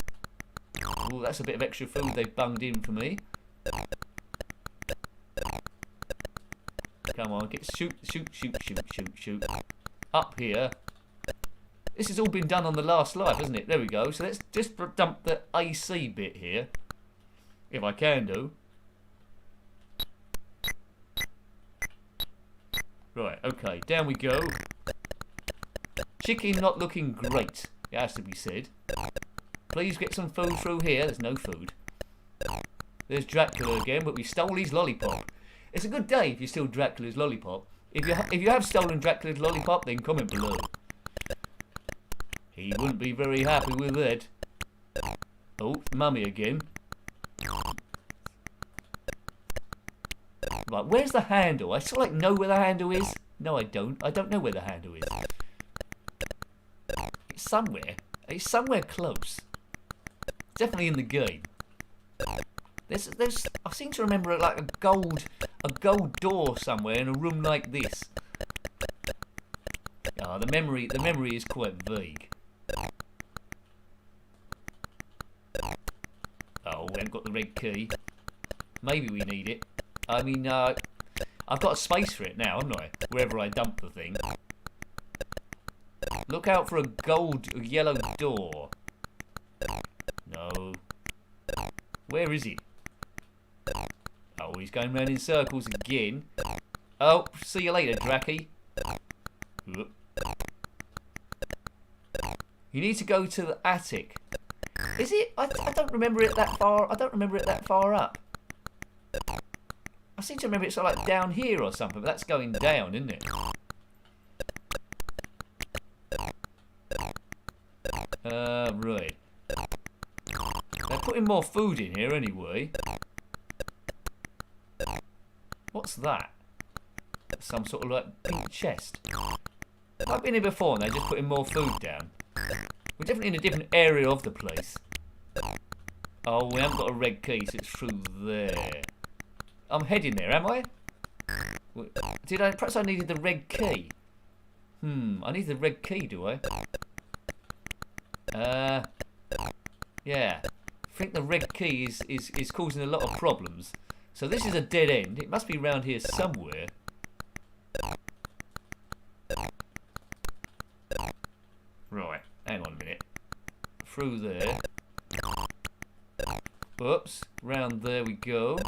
[SPEAKER 1] that's a bit of extra food they've bunged in for me. Come on, shoot. Up here. This has all been done on the last life, hasn't it? There we go. So let's just dump the AC bit here. If I can do. Right, okay, down we go. Chicken not looking great, it has to be said. Please get some food through here. There's no food. There's Dracula again, but we stole his lollipop. It's a good day if you steal Dracula's lollipop. If you have stolen Dracula's lollipop, then comment below. He wouldn't be very happy with that. Oh, mummy again. Right, where's the handle? I sort of like know where the handle is. No, I don't. I don't know where the handle is. It's somewhere. It's somewhere close. Definitely in the game. There's. I seem to remember like a gold door somewhere in a room like this. Ah, the memory is quite vague. Oh, we haven't got the red key. Maybe we need it. I mean, I've got a space for it now, haven't I? Wherever I dump the thing. Look out for a yellow door. No. Where is it? Oh, he's going round in circles again. Oh, see you later, Dracky. You need to go to the Atic. Is it? I don't remember it that far. I don't remember it that far up. I seem to remember it's sort of like down here or something, but that's going down, isn't it? Right. They're putting more food in here anyway. What's that? Some sort of like pink chest. I've been here before and they're just putting more food down. We're definitely in a different area of the place. Oh, we haven't got a red key, so it's through there. I'm heading there, am I? Did I? Perhaps I needed the red key. I need the red key, do I? Yeah. I think the red key is causing a lot of problems. So this is a dead end. It must be around here somewhere. Right, hang on a minute. Through there. Oops, round there we go.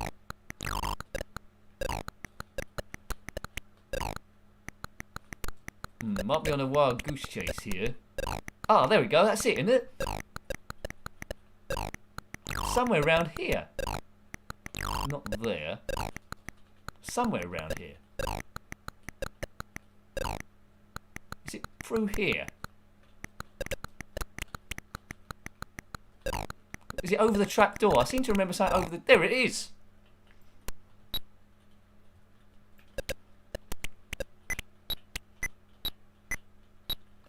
[SPEAKER 1] Might be on a wild goose chase here. Ah, there we go, that's it, isn't it? Somewhere around here. Not there. Somewhere around here. Is it through here? Is it over the trapdoor? I seem to remember saying over the... There it is!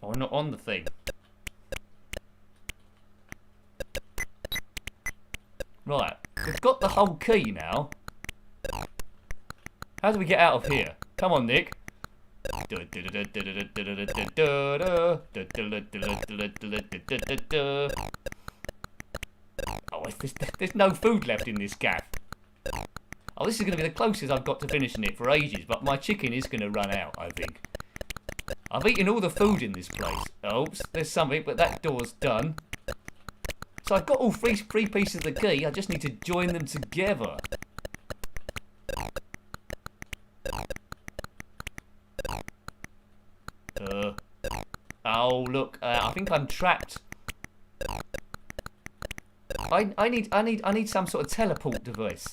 [SPEAKER 1] Oh, not on the thing. Right, we've got the whole key now. How do we get out of here? Come on, Nick. Oh, there's no food left in this gaff. Oh, this is going to be the closest I've got to finishing it for ages, but my chicken is going to run out, I think. I've eaten all the food in this place. Oops, there's something, but that door's done. So I've got all three pieces of the key, I just need to join them together. Oh, look, I think I'm trapped. I need some sort of teleport device.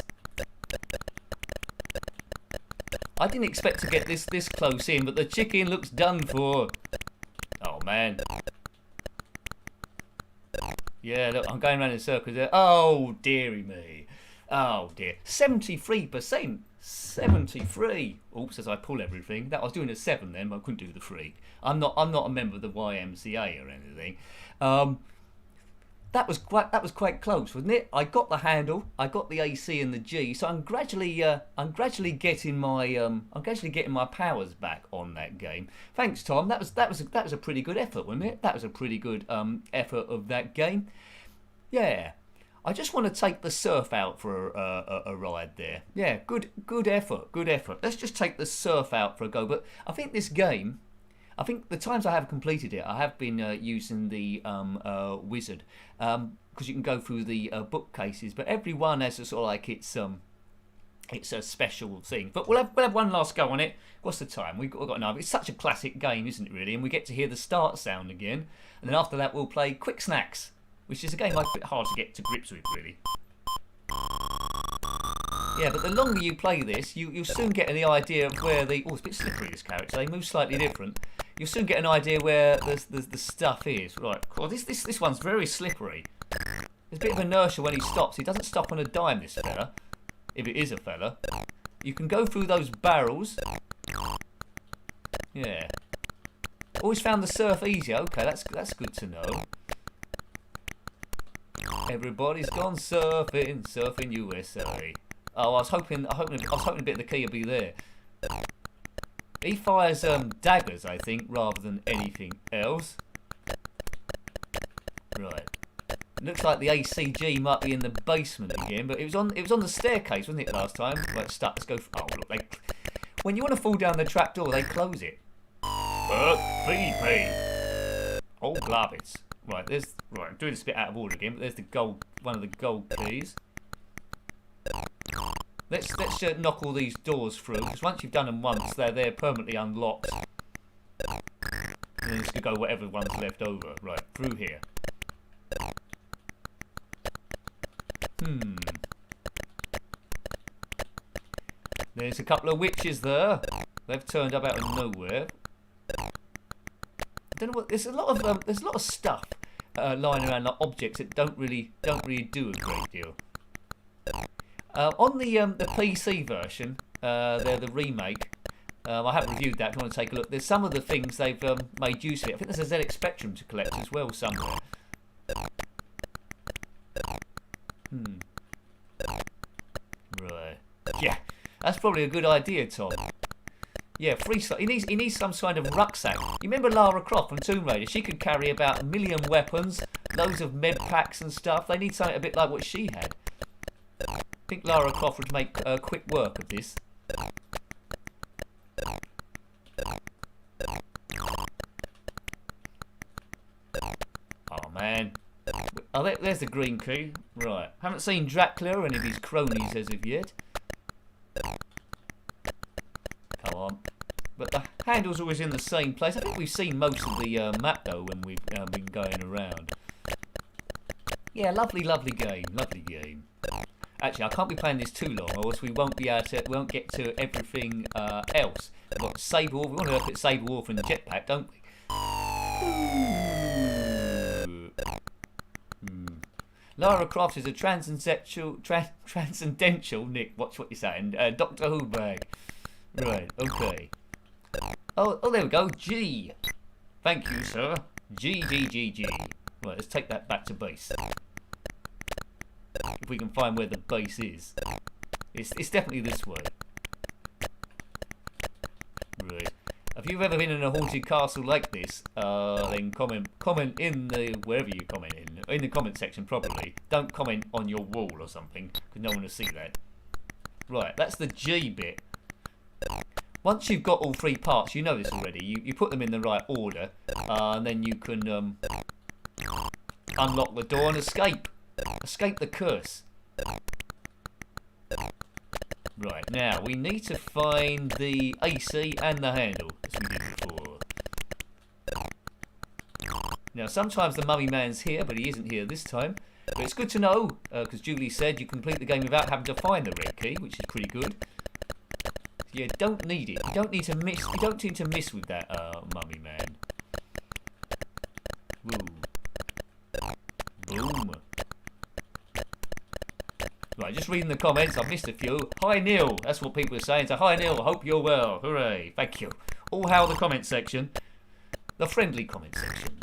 [SPEAKER 1] I didn't expect to get this close in, but the chicken looks done for. Oh man. Yeah, look, I'm going around in circles there. Oh dearie me. Oh dear. 73%. 73. Oops, as I pull everything. That I was doing a 7 then, but I couldn't do the 3. I'm not a member of the YMCA or anything. That was quite close, wasn't it? I got the handle, I got the AC and the G, so I'm gradually getting my powers back on that game. Thanks, Tom. That was a pretty good effort, wasn't it? That was a pretty good effort of that game. Yeah. I just want to take the surf out for a ride there. Yeah, good effort. Let's just take the surf out for a go. But I think this game, the times I have completed it, I have been using the wizard, because you can go through the bookcases. But every one has a sort of like it's a special thing. But we'll have one last go on it. What's the time? We've got no. It's such a classic game, isn't it? Really, and we get to hear the start sound again. And then after that, we'll play Kwik Snax, which is a game like a bit hard to get to grips with, really. Yeah, but the longer you play this, you'll soon get the idea of where the... Oh, it's a bit slippery, this character. They move slightly different. You'll soon get an idea where the stuff is. Right, oh, this one's very slippery. There's a bit of inertia when he stops. He doesn't stop on a dime, this fella. If it is a fella. You can go through those barrels. Yeah. Always found the surf easier. Okay, that's good to know. Everybody's gone surfing USA. Oh, I was hoping a bit of the key would be there. He fires daggers, I think, rather than anything else. Right. Looks like the ACG might be in the basement again, but it was on the staircase, wasn't it, last time? Right, let's go. Oh, look, when you want to fall down the trapdoor, they close it. Feed me. Oh, blabbits. Right, I'm doing this a bit out of order again, but there's one of the gold keys. Let's knock all these doors through, because once you've done them once, they're permanently unlocked. And then just go whatever one's left over. Right, through here. There's a couple of witches there. They've turned up out of nowhere. I don't know what. There's a lot of stuff lying around, like objects that don't really do a great deal. On the PC version, they're the remake. I haven't reviewed that. If you want to take a look, there's some of the things they've made use of it. I think there's a ZX Spectrum to collect as well somewhere. Right. Yeah, that's probably a good idea, Tom. Yeah, free stuff. He needs some kind of rucksack. You remember Lara Croft from Tomb Raider? She could carry about 1 million weapons, loads of med packs and stuff. They need something a bit like what she had. I think Lara Croft would make quick work of this. Oh man. Oh, there's the green key. Right. Haven't seen Dracula or any of his cronies as of yet. Come on. But the handle's always in the same place. I think we've seen most of the map though when we've been going around. Yeah, lovely game. Lovely game. Actually, I can't be playing this too long, or else we won't be able to. We won't get to everything else. We've got Sabre Wulf. We want to look at Sabre Wulf and Jetpack, don't we? Lara Croft is a transcendental Nick. Watch what you're saying. Doctor Who bag. Right. Okay. Oh, there we go. G. Thank you, sir. G. Right. Let's take that back to base. If we can find where the base is. It's definitely this way. Right. If you've ever been in a haunted castle like this, then comment in the wherever you comment in the comment section probably. Don't comment on your wall or something because no one will see that. Right, that's the G bit. Once you've got all three parts, you know this already. You put them in the right order, and then you can unlock the door and escape. Escape the curse. Right, now we need to find the AC and the handle, as we did before. Now, sometimes the mummy man's here, but he isn't here this time. But it's good to know, because Julie said you complete the game without having to find the red key, which is pretty good. You don't need it. You don't need to miss. You don't need to miss with that mummy man. Ooh. Boom. Right, just reading the comments. I've missed a few. Hi Neil. That's what people are saying. So hi Neil. Hope you're well. Hooray. Thank you. All hail the comment section. The friendly comment section.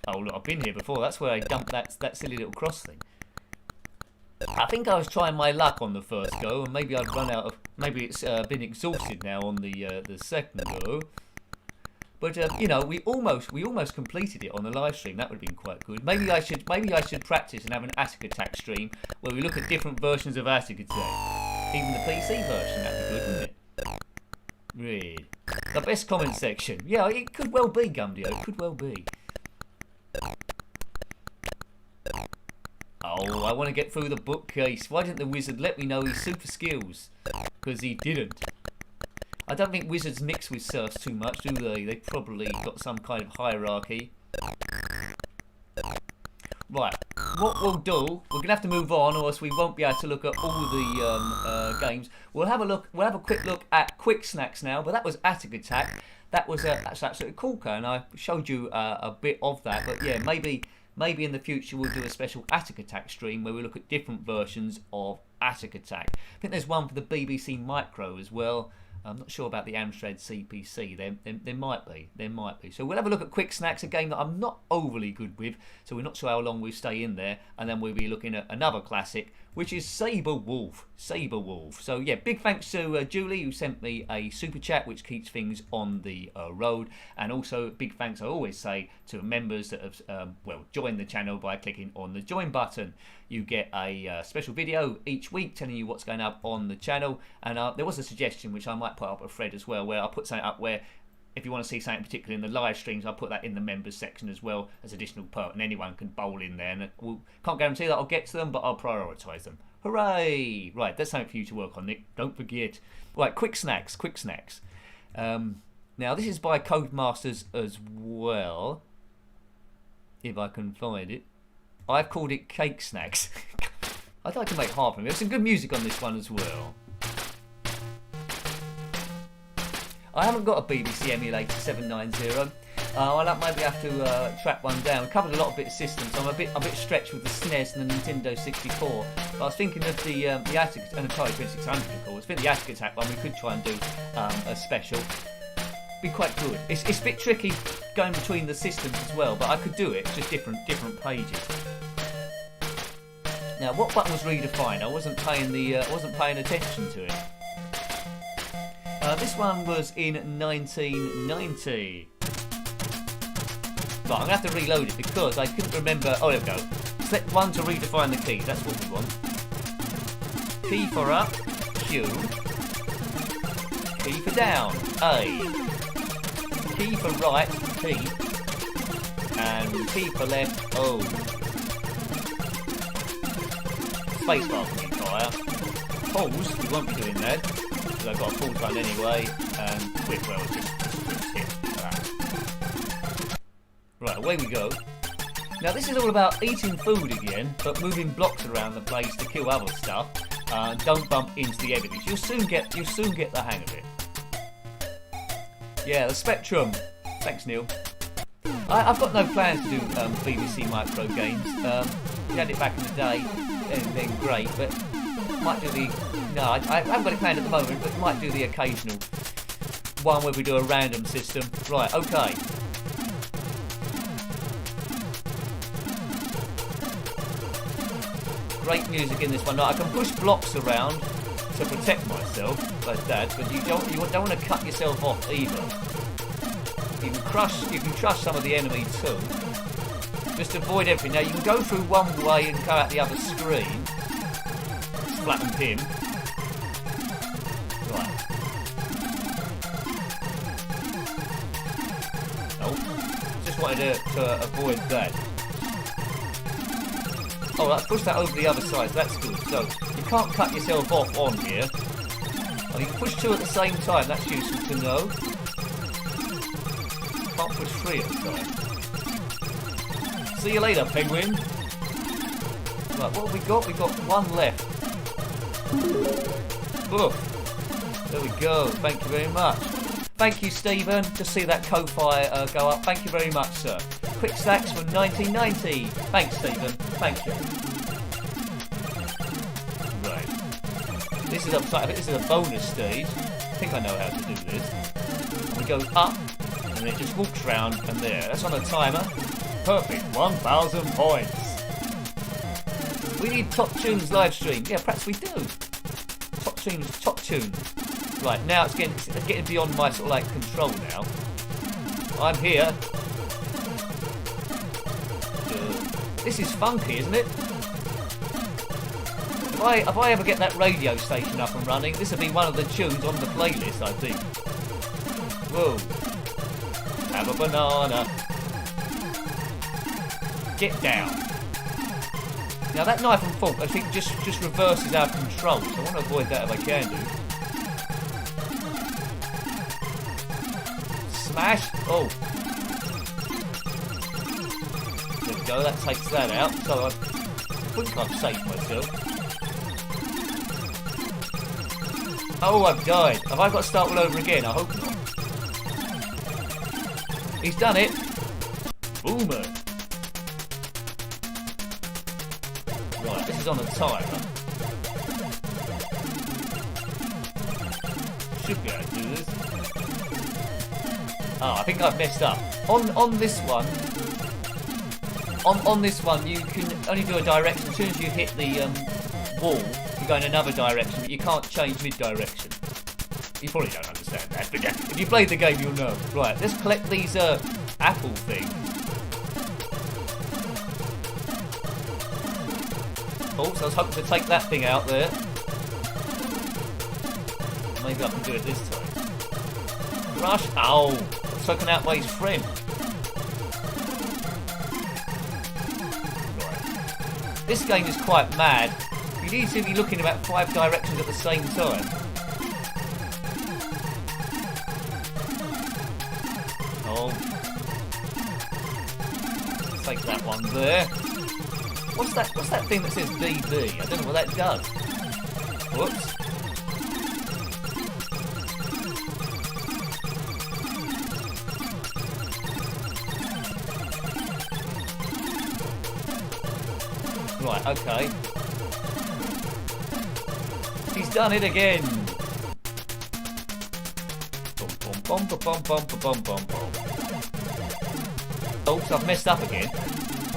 [SPEAKER 1] Oh look, I've been here before. That's where I dumped that silly little cross thing. I think I was trying my luck on the first go, and maybe I've run out of. Maybe it's been exhausted now on the second go. But you know, we almost completed it on the live stream. That would have been quite good. Maybe I should practice and have an Atac stream where we look at different versions of Atac. Even the PC version. That'd be good, wouldn't it? Read the best comment section. Yeah, it could well be, Gumdio. It could well be. Oh, I want to get through the bookcase. Why didn't the wizard let me know his super skills? Because he didn't. I don't think wizards mix with serfs too much, do they? They've probably got some kind of hierarchy. Right, what we'll do, we're going to have to move on or else we won't be able to look at all the games. We'll have a quick look at Kwik Snax now, but that was Atac. That's absolutely cool, and I showed you a bit of that, but yeah, maybe in the future we'll do a special Atac stream where we look at different versions of Atac. I think there's one for the BBC Micro as well. I'm not sure about the Amstrad CPC. There might be. So we'll have a look at Kwik Snax, a game that I'm not overly good with. So we're not sure how long we stay in there. And then we'll be looking at another classic, which is Saber Wulf. So yeah, big thanks to Julie who sent me a super chat, which keeps things on the road. And also big thanks, I always say, to members that have joined the channel by clicking on the join button. You get a special video each week telling you what's going up on the channel. And there was a suggestion which I might put up a thread as well, where I put something up where if you want to see something particular in the live streams, I'll put that in the members section as well as additional perk, and anyone can bowl in there. And can't guarantee that I'll get to them, but I'll prioritise them. Hooray! Right, that's something for you to work on, Nick. Don't forget. Right, Kwik Snax. Now this is by Codemasters as well. if I can find it. I've called it Cake Snax. I'd like to make half of them. There's some good music on this one as well. I haven't got a BBC emulator 790. I'll maybe have to track one down. We covered a lot of bit of systems, so I'm a bit stretched with the SNES and the Nintendo 64. But I was thinking of the Atic and Atari 2600, of course. I think the Atic Attack one we could try and do a special. Be quite good. It's a bit tricky going between the systems as well, but I could do it. It's just different pages. Now, what button was redefined? I wasn't paying attention to it. This one was in 1990. Right, I'm going to have to reload it because I couldn't remember... Oh, there we go. Select 1 to redefine the keys. That's what we want. Key for up, Q. Key for down, A. Key for right, P. And key for left, O. Spacebar for me, fire. Pause, we won't be doing that. Because I've got a pause button anyway. And quick, well, just hit that. Right, away we go. Now this is all about eating food again, but moving blocks around the place to kill other stuff. Don't bump into the enemies. You'll soon get the hang of it. Yeah, the Spectrum. Thanks, Neil. I've got no plans to do BBC micro games. We had it back in the day, and then great, but might do the... No, I haven't got it planned at the moment, but might do the occasional one where we do a random system. Right, okay. Great music in this one. Now, I can push blocks around to protect myself like that, but you don't want to cut yourself off either. You can crush some of the enemy too. Just avoid everything. Now you can go through one way and go out the other screen. Just flatten him. Right. Oh, just wanted to avoid that. Oh, let's push that over the other side. That's good. So you can't cut yourself off on here. Oh, you can push 2 at the same time. That's useful to know. Can't push 3 at the time. See you later, penguin. Right, what have we got? We've got 1 left. Oof. There we go. Thank you very much. Thank you, Stephen. To see that Ko-Fi go up. Thank you very much, sir. Quick Stacks from 1990. Thanks, Stephen. Thank you. Right. This is a bonus stage. I think I know how to do this. We go up, and it just walks round, and there. That's on a timer. Perfect. 1,000 points. We need Top Tunes live stream. Yeah, perhaps we do. Top Tunes. Right, now it's getting beyond my sort of like control now. I'm here. This is funky, isn't it? If I ever get that radio station up and running, this will be one of the tunes on the playlist, I think. Whoa. Have a banana. Get down. Now that knife and fork, I think, just reverses our control, so I want to avoid that if I can do. Smash! Oh. There we go, that takes that out, so I think I've saved myself. Oh, I've died. Have I got to start all over again? I hope not. He's done it. Boomer. Right, this is on a timer. Should be able to do this. Oh, I think I've messed up. On this one, on this one, you can only do a direction. As soon as you hit the wall, you go in another direction, but you can't change mid-direction. You probably don't understand that, but yeah, if you played the game, you'll know. Right, let's collect these apple things. Oh, so I was hoping to take that thing out there. Maybe I can do it this time. Rush! Ow! So I can outweigh his friend. Right. This game is quite mad. You need to be looking about 5 directions at the same time. Oh. take that one there. What's that thing that says BB? I don't know what that does. Whoops. Right, okay. He's done it again. Bum, bum, bum, bum, bum, bum, bum, bum. Oops, I've messed up again.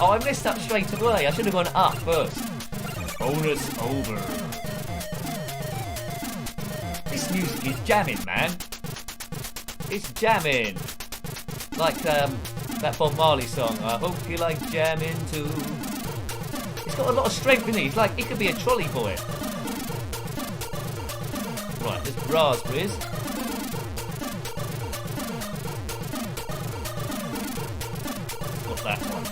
[SPEAKER 1] Oh, I messed up straight away. I should have gone up first. Bonus over. This music is jamming, man. It's jamming. Like that Bob Marley song. I hope you like jamming too. It's got a lot of strength in it. It's like it could be a trolley boy. Right, there's raspberries. What's that one?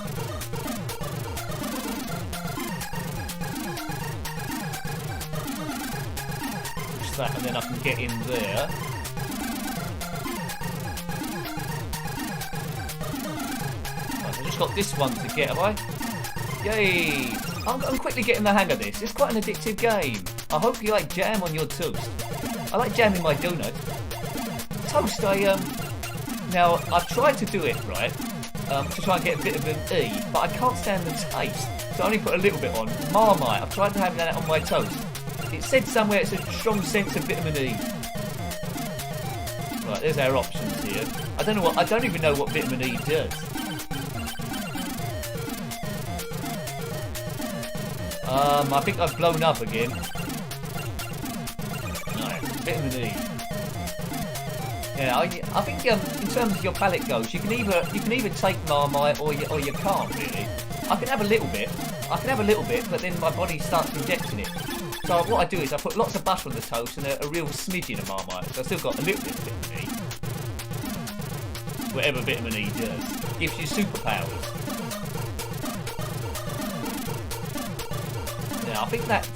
[SPEAKER 1] Push that and then I can get in there. Right, I've just got this one to get, have I? Yay! I'm quickly getting the hang of this. It's quite an addictive game. I hope you like jam on your toast. I like jam in my donut. Toast, now, I've tried to do it, right, to try and get a bit of an E, but I can't stand the taste, so I only put a little bit on. Marmite, I've tried to have that on my toast. It said somewhere it's a strong sense of vitamin E. Right, there's our options here. I don't even know what vitamin E does. I think I've blown up again. No, vitamin E. Yeah, I think in terms of your palate goes, you can either take Marmite or you can't really. I can have a little bit, but then my body starts rejecting it. So what I do is I put lots of butter on the toast and a real smidgen of Marmite. So I've still got a little bit of vitamin E. Whatever vitamin E does, gives you superpowers. Now I think that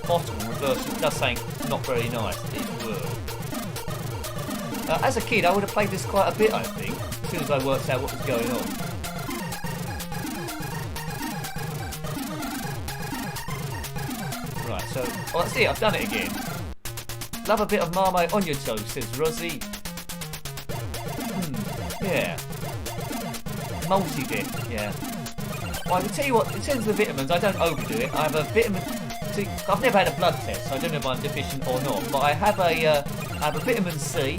[SPEAKER 1] bottle reversal does something not very nice. It will. As a kid, I would have played this quite a bit, I think, as soon as I worked out what was going on. Right, so, well, that's it, I've done it again. Love a bit of Marmite on your toast, says Rosie. Yeah. Multi-bit, yeah. Well, I will tell you what, in terms of the vitamins, I don't overdo it. I have a vitamin... See, I've never had a blood test, so I don't know if I'm deficient or not, but I have a vitamin C,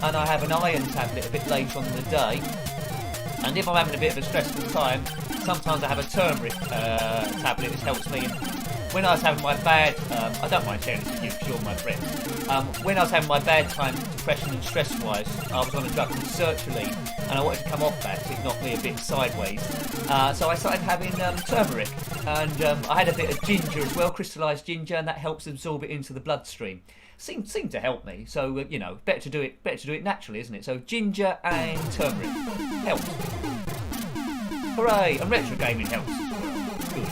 [SPEAKER 1] and I have an iron tablet a bit later on in the day. And if I'm having a bit of a stressful time, sometimes I have a turmeric tablet which helps me. And when I was having my bad, I don't mind sharing this with you because you're my friend. When I was having my bad time, depression and stress-wise, I was on a drug called sertraline, and I wanted to come off that because it knocked me a bit sideways. So I started having turmeric, and I had a bit of ginger as well, crystallised ginger, and that helps absorb it into the bloodstream. Seemed to help me, so you know, better to do it naturally, isn't it? So ginger and turmeric helps. Hooray! And retro gaming helps. Good.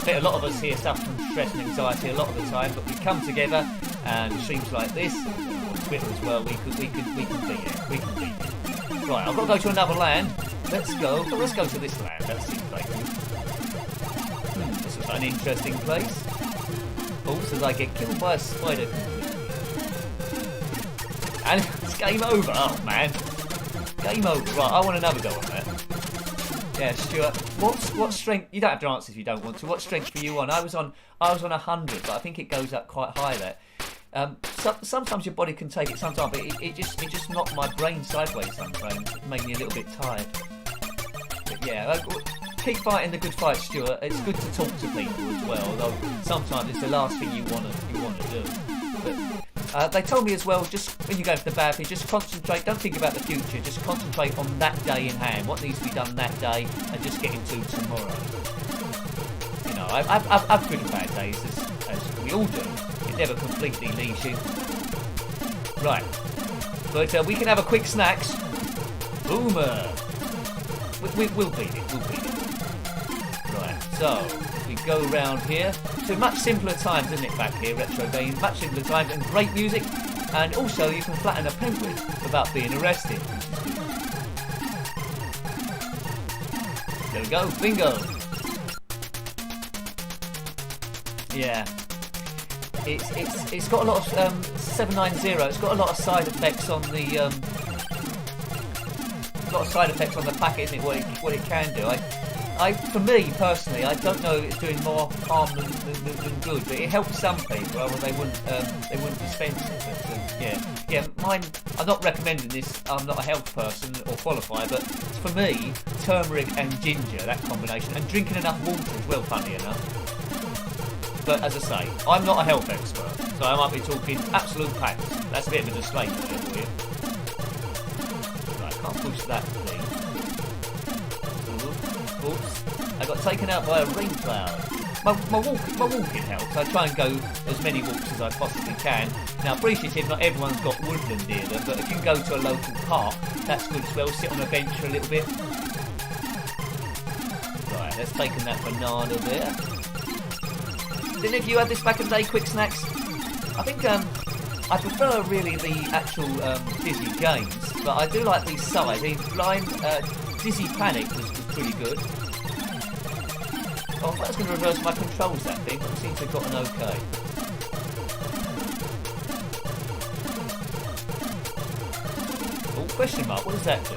[SPEAKER 1] I bet a lot of us here suffer from stress and anxiety a lot of the time, but we come together and streams like this, on Twitter as well. We can beat it. We can beat it. Right, I've got to go to another land. Let's go. Let's go to this land. That seems like this is an interesting place. Also, as I get killed by a spider. And it's game over. Oh man, game over. Right, I want another go on that. Yeah, Stuart. What strength? You don't have to answer if you don't want to. What strength were you on? I was on 100, but I think it goes up quite high there. Sometimes your body can take it. Sometimes, but it just knocked my brain sideways. Sometimes it made me a little bit tired. But yeah. Keep fighting the good fight, Stuart. It's good to talk to people as well, although sometimes it's the last thing you want to do. But they told me as well, just when you go for the bathroom, just concentrate. Don't think about the future. Just concentrate on that day in hand. What needs to be done that day, and just get into tomorrow. You know, I've good and bad days, as we all do. It never completely leaves you. Right, but we can have a quick Snax. Boomer. We'll beat it. We'll beat it. Right, so we go round here to much simpler times, isn't it, back here, retro games, much simpler times and great music, and also you can flatten a penguin without being arrested. There we go, bingo. Yeah. It's got a lot of 790. It's got a lot of side effects on the packet, isn't it? What it can do. For me personally, I don't know if it's doing more harm than good, but it helps some people. Otherwise they wouldn't dispense it. But yeah. Mine. I'm not recommending this. I'm not a health person or qualifier, but for me, turmeric and ginger, that combination, and drinking enough water as well. Funny enough. But as I say, I'm not a health expert, so I might be talking absolute packs. That's a bit of a disclaimer there for you. Right, can't push that thing. Oops. I got taken out by a rain cloud. My walking helps. I try and go as many walks as I possibly can. Now, appreciative, not everyone's got woodland near them, but if you can go to a local park, that's good as well. Sit on a bench for a little bit. Right, let's take that banana there. Didn't if you had this back in the day, Kwik Snax? I think I prefer really the actual Dizzy games, but I do like these sides. Dizzy Panic was pretty good. Oh, I thought I was going to reverse my controls, that thing, but it seems to have gotten okay. Oh, question mark, what does that do?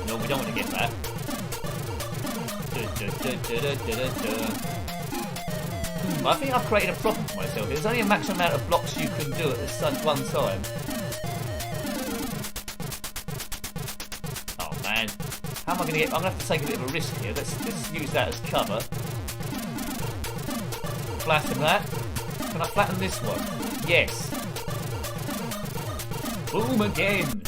[SPEAKER 1] No, we don't want to get that. I think I've created a problem for myself. There's only a maximum amount of blocks you can do at one time. Oh man, how am I going to get? I'm going to have to take a bit of a risk here. Let's use that as cover. Flatten that. Can I flatten this one? Yes. Boom again.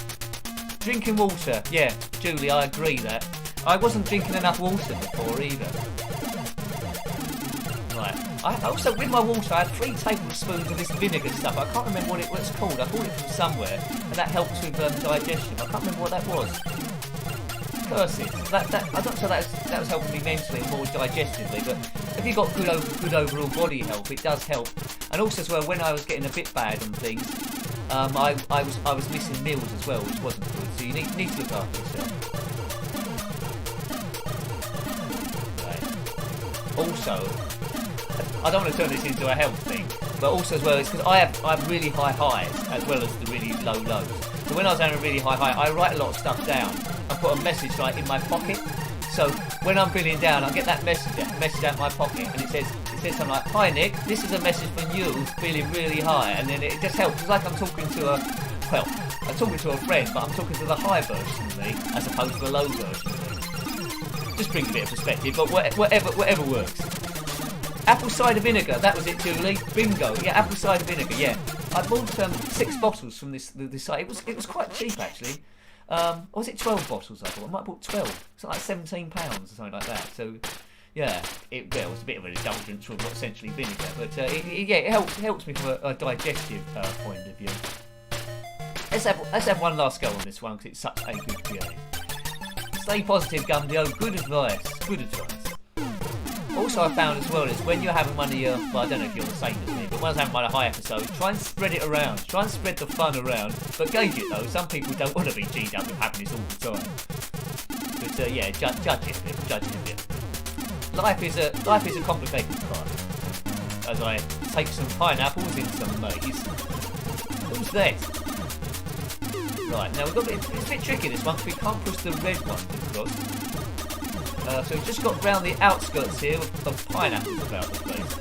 [SPEAKER 1] Drinking water. Yeah, Julie, I agree that. I wasn't drinking enough water before either. Right. I also, with my water, I had 3 tablespoons of this vinegar stuff. I can't remember what it's called. I bought it from somewhere, and that helps with digestion. I can't remember what that was. Curse it. I'm not sure that was helping me mentally and more digestively, but if you've got good overall body health, it does help. And also as well, when I was getting a bit bad on things, I was missing meals as well, which wasn't good. So you need to look after yourself. Right. Also, I don't want to turn this into a health thing, but also as well, it's because I have really high highs as well as the really low lows. So when I was having a really high high, I write a lot of stuff down and put a message like in my pocket. So when I'm feeling down, I get that message out of my pocket, and it says something like, "Hi Nick, this is a message from you feeling really high," and then it just helps. It's like I'm talking to I'm talking to a friend, but I'm talking to the high version of me as opposed to the low version of me. Just brings a bit of perspective, but whatever works. Apple cider vinegar, that was it, Julie. Bingo. Yeah, apple cider vinegar. Yeah, I bought 6 bottles from this site. It was quite cheap actually. Or was it 12 bottles? I thought I might have bought 12. It's like £17 or something like that. So yeah, it was a bit of an indulgence from essentially vinegar, but it helps me from a digestive point of view. Let's have one last go on this one because it's such a good game. Stay positive, Gumdio. Good advice. Good advice. Also, I found as well is when you're having one of your, well, I don't know if you're the same as me, but when I was having one of high episodes, try and spread it around. Try and spread the fun around. But gauge it though. Some people don't want to be G'd up with happiness all the time. But yeah, judge it a bit. Judge it a bit. Life is a complicated part. As I take some pineapples in some maize. Who's that? Right, now it's a bit tricky this one because we can't push the red one across. So we've just got round the outskirts here of pineapples about the place.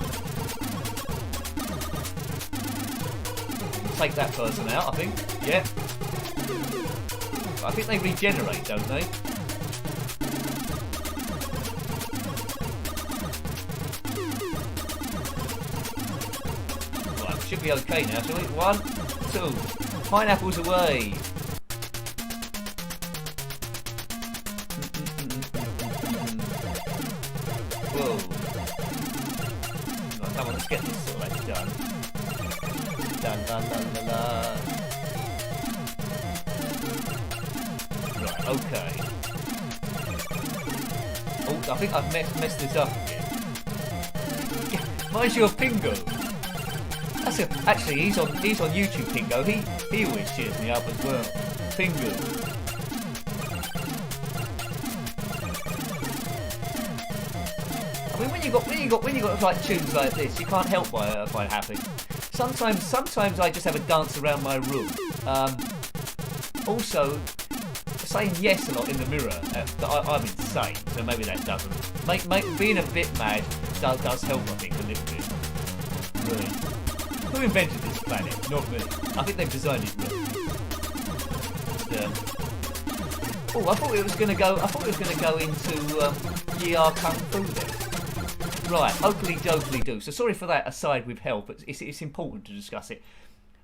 [SPEAKER 1] Take that person out, I think. Yeah. I think they regenerate, don't they? Right, we should be okay now, shall we? 1, 2. Pineapples away. Whoa. Right, come on, let's get this sort of done. Dun, dun, dun, dun, dun. Right, okay. Oh, I think I've messed this up again. Mine's your Pingo. Actually, he's on YouTube, Pingo. He always cheers me up as well. Pingo. mean, when you got like tunes like this, you can't help by happy. Sometimes I just have a dance around my room. Also, saying yes a lot in the mirror. I'm insane, so maybe that doesn't. Being a bit mad does help, I think, a little bit. Really. Who invented this planet? Not me. I think they've designed it wrong. Oh, I thought it was going to go. I thought it was going to go into Ye Are Kung Fu then. Right, oakley dokley do. So sorry for that aside with help, but it's important to discuss it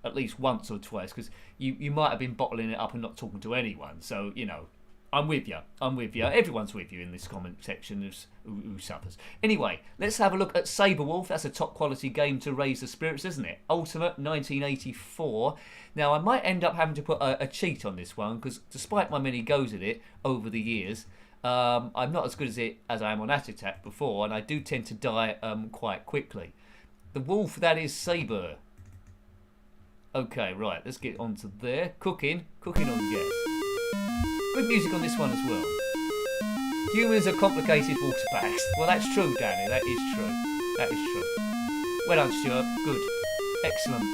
[SPEAKER 1] at least once or twice, because you might have been bottling it up and not talking to anyone. So, you know, I'm with you. Everyone's with you in this comment section who suffers. Anyway, let's have a look at Saber Wulf. That's a top quality game to raise the spirits, isn't it? Ultimate 1984. Now, I might end up having to put a cheat on this one, because despite my many goes at it over the years, I'm not as good as I am on Atac before, and I do tend to die quite quickly. The Wulf, that is Saber. Okay, right, let's get on to there. Cooking on gas. Good music on this one as well. Humans are complicated water packs. Well, that's true, Danny. That is true. Well done, Stuart. Good. Excellent.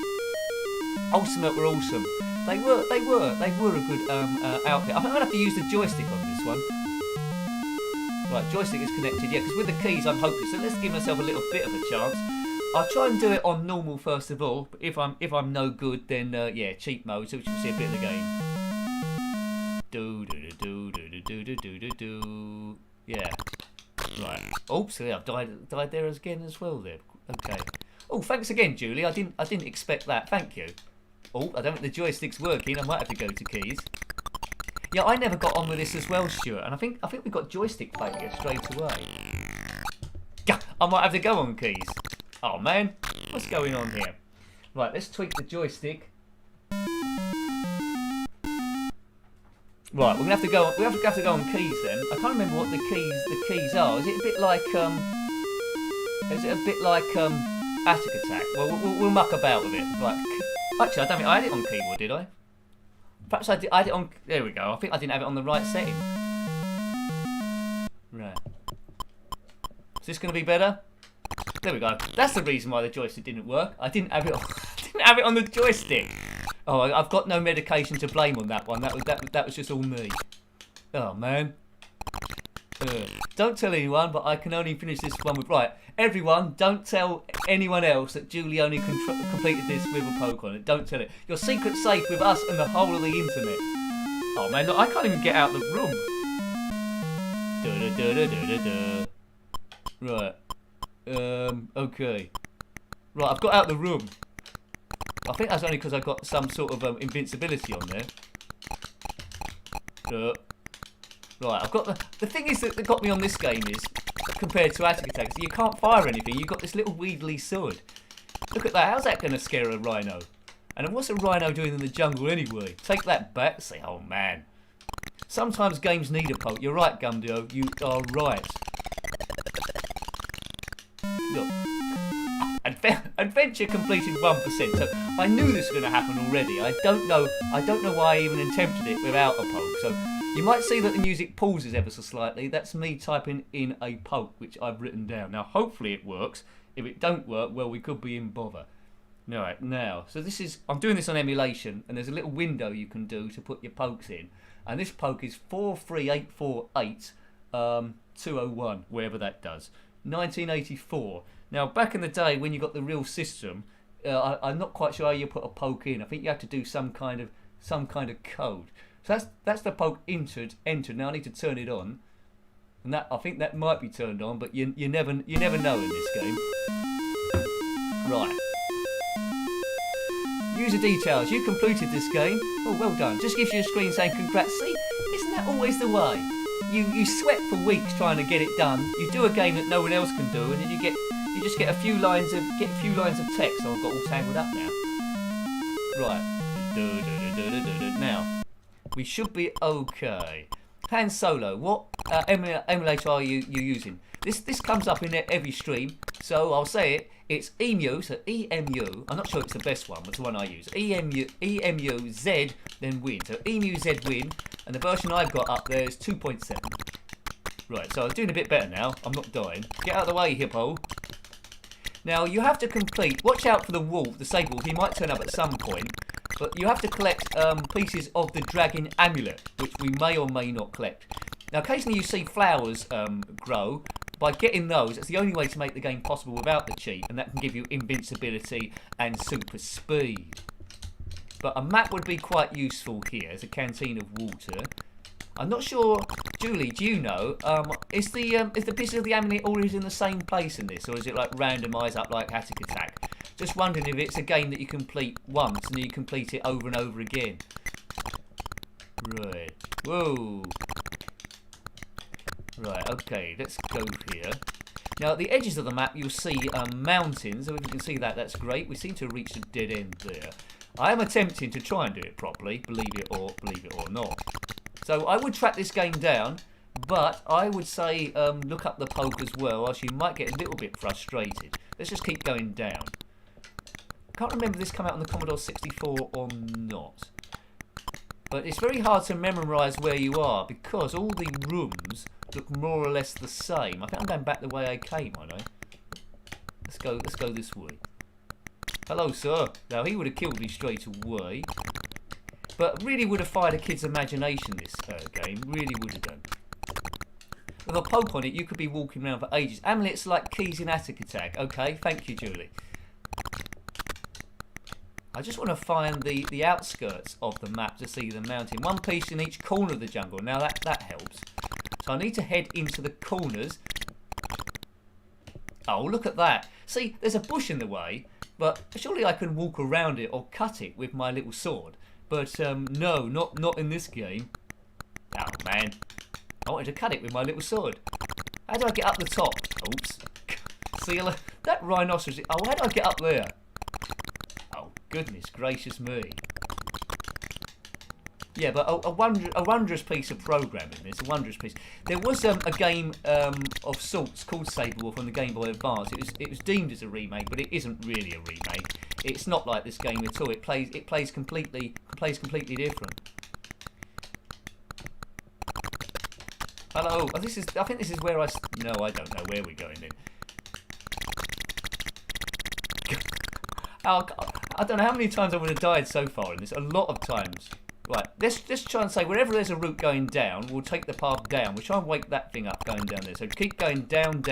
[SPEAKER 1] Ultimate were awesome. They were a good outfit. I think I'm gonna have to use the joystick on this one. Right, joystick is connected. Yeah, because with the keys I'm hopeless. So let's give myself a little bit of a chance. I'll try and do it on normal first of all. But if I'm no good, then yeah, cheat mode, so we can see a bit of the game. Do. Yeah. Right. Oops, yeah, I've died there again as well there. Okay. Oh, thanks again, Julie. I didn't expect that. Thank you. Oh, I don't think the joystick's working. I might have to go to keys. Yeah, I never got on with this as well, Stuart, and I think we got joystick failure straight away. Yeah, I might have to go on keys. Oh man, what's going on here? Right, let's tweak the joystick. Right, we're gonna have to go. We have to go on keys then. I can't remember what the keys are. Is it a bit like Atic attack? Well, we'll muck about with it. Right. Actually, I don't think I had it on keyboard, did I? Perhaps I had it on. There we go. I think I didn't have it on the right setting. Right. Is this gonna be better? There we go. That's the reason why the joystick didn't work. I didn't have it. Didn't have it on the joystick. Oh, I've got no medication to blame on that one. That was just all me. Oh man. Don't tell anyone, but I can only finish this one with right. Everyone, don't tell anyone else that Julie only completed this with a poke on it. Don't tell it. Your secret's safe with us and the whole of the internet. Oh man, look, I can't even get out of the room. Right. Okay. Right, I've got out of the room. I think that's only because I got some sort of invincibility on there. Right, I've got the thing is that got me on this game is, compared to Atac attacks, you can't fire anything. You've got this little wheedly sword. Look at that. How's that going to scare a rhino? And what's a rhino doing in the jungle anyway? Take that back. Say, oh man. Sometimes games need a poke. You're right, Gumdio. You are right. Look. Adventure completed 1%. So I knew this was going to happen already. I don't know why I even attempted it without a poke. So you might see that the music pauses ever so slightly. That's me typing in a poke, which I've written down. Now, hopefully it works. If it don't work, well, we could be in bother. Right, now, so this is, I'm doing this on emulation, and there's a little window you can do to put your pokes in. And this poke is 43848 201, wherever that does. 1984. Now, back in the day when you got the real system, I'm not quite sure how you put a poke in. I think you have to do some kind of code. So that's the poke entered. Now I need to turn it on, and that I think that might be turned on, but you never know in this game. Right. User details. You completed this game. Oh, well done. Just gives you a screen saying congrats. See, isn't that always the way? You sweat for weeks trying to get it done. You do a game that no one else can do, and then you just get a few lines of text. So I've got all tangled up now. Right. Now we should be okay. Han Solo. What emulator are you using? This comes up in every stream, so I'll say it. It's EMU, so EMU. I'm not sure it's the best one, but it's the one I use. EMU Z, then Win. So EMU Z Win, and the version I've got up there is 2.7. Right, so I'm doing a bit better now. I'm not dying. Get out of the way, hippo. Now, you have to complete... Watch out for the wolf, the Sabre wolf. He might turn up at some point. But you have to collect pieces of the dragon amulet, which we may or may not collect. Now, occasionally you see flowers grow. By getting those, it's the only way to make the game possible without the cheat. And that can give you invincibility and super speed. But a map would be quite useful here. There's a canteen of water. I'm not sure, Julie, do you know, is the pieces of the amulet always in the same place in this, or is it like randomised up like Atic Attack? Just wondering if it's a game that you complete once and you complete it over and over again. Right. Whoa. Right, okay, let's go here. Now, at the edges of the map, you'll see mountains. So if you can see that, that's great. We seem to have reached a dead end there. I am attempting to try and do it properly, believe it or not. So I would track this game down, but I would say look up the poke as well, else you might get a little bit frustrated. Let's just keep going down. I can't remember if this came out on the Commodore 64 or not. But it's very hard to memorise where you are, because all the rooms look more or less the same. I think I'm going back the way I came, I know. Let's go this way. Hello, sir. Now, he would have killed me straight away. But really would have fired a kid's imagination, this game. Really would have done. With a poke on it, you could be walking around for ages. Amulets like keys in Atic Attack. Okay, thank you, Julie. I just want to find the outskirts of the map to see the mountain. One piece in each corner of the jungle. Now that helps. So I need to head into the corners. Oh, look at that. See, there's a bush in the way, but surely I can walk around it or cut it with my little sword. But no, not in this game. Oh man, I wanted to cut it with my little sword. How do I get up the top? Oops. See, that rhinoceros. Oh, how do I get up there? Oh goodness gracious me. Yeah, but a wondrous piece of programming. This a wondrous piece. There was a game of sorts called Saber Wolf on the Game Boy Advance. It was deemed as a remake, but it isn't really a remake. It's not like this game at all. It plays completely different. Hello. Oh, I think this is where I. No, I don't know where we're going then. Oh, I don't know how many times I would have died so far in this. A lot of times. Right, let's try and say wherever there's a route going down, we'll take the path down. We'll try and wake that thing up going down there. So keep going down,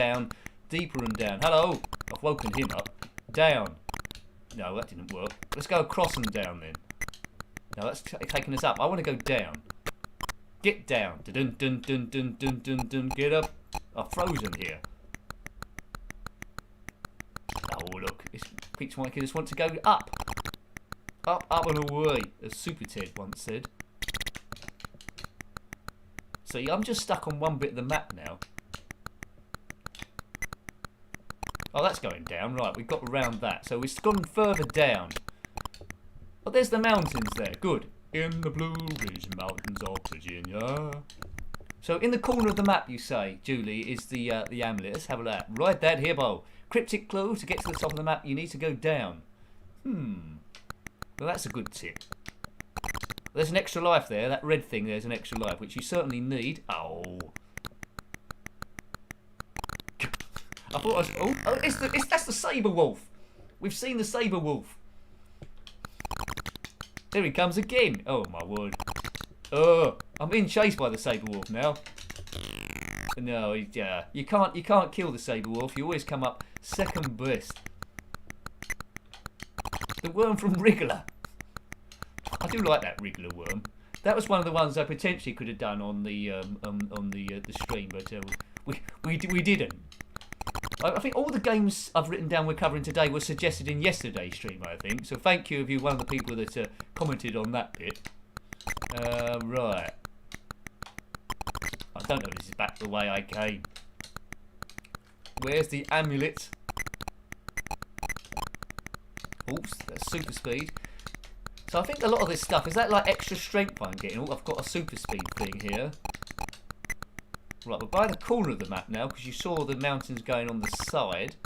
[SPEAKER 1] deeper and down. Hello, I've woken him up. Down. No, that didn't work. Let's go across and down then. No, that's taking us up. I want to go down. Get down. Dun dun dun dun dun dun dun. Get up. I'm frozen here. Oh look, it keeps making us want to go up. Up, up and away, as Super Ted once said. See, I'm just stuck on one bit of the map now. Oh, that's going down. Right, we've got around that. So we've gone further down. Oh, there's the mountains there. Good. In the Blue Ridge Mountains of Virginia. So in the corner of the map, you say, Julie, is the amulet. Let's have a look. Right, that hippo. Cryptic clue, to get to the top of the map, you need to go down. Well, that's a good tip. There's an extra life there. That red thing there's an extra life, which you certainly need. Oh. I thought I was... Oh, that's the Saber Wolf. We've seen the Saber Wolf. There he comes again. Oh, my word. Oh, I'm being chased by the Saber Wolf now. No, you can't kill the Saber Wolf. You always come up second best. The worm from Wriggler. I do like that Wriggler worm. That was one of the ones I potentially could have done on the stream, but we didn't. I think all the games I've written down we're covering today were suggested in yesterday's stream, I think. So thank you if you're one of the people that commented on that bit. Right. I don't know if this is back the way I came. Where's the amulet? Oops, that's super speed. So I think a lot of this stuff, is that like extra strength I'm getting? Oh, I've got a super speed thing here. Right, we're by the corner of the map now, because you saw the mountains going on the side.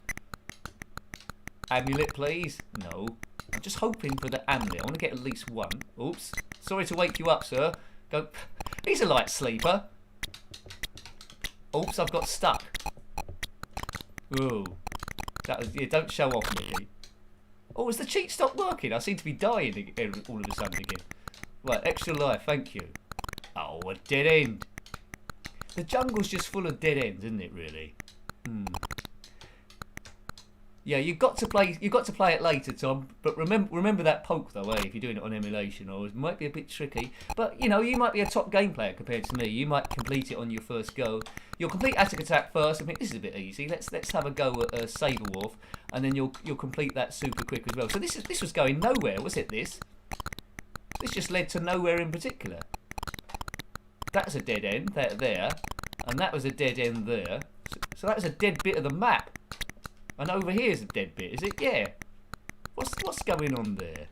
[SPEAKER 1] Amulet, please. No. I'm just hoping for the amulet. I want to get at least one. Oops. Sorry to wake you up, sir. Go. He's a light sleeper. Oops, I've got stuck. Ooh. That was, yeah, don't show off me. Oh, has the cheat stopped working? I seem to be dying again, all of a sudden again. Right, extra life, thank you. Oh, a dead end. The jungle's just full of dead ends, isn't it, really? Yeah, you've got to play it later, Tom. But remember that poke though, if you're doing it on emulation, or it might be a bit tricky. But you know, you might be a top game player compared to me. You might complete it on your first go. You'll complete Atic attack first. I think this is a bit easy. Let's have a go at Saber Wulf, and then you'll complete that super quick as well. So this was going nowhere, was it? This just led to nowhere in particular. That's a dead end there, and that was a dead end there. So that was a dead bit of the map. And over here is a dead bit, is it? Yeah. What's going on there?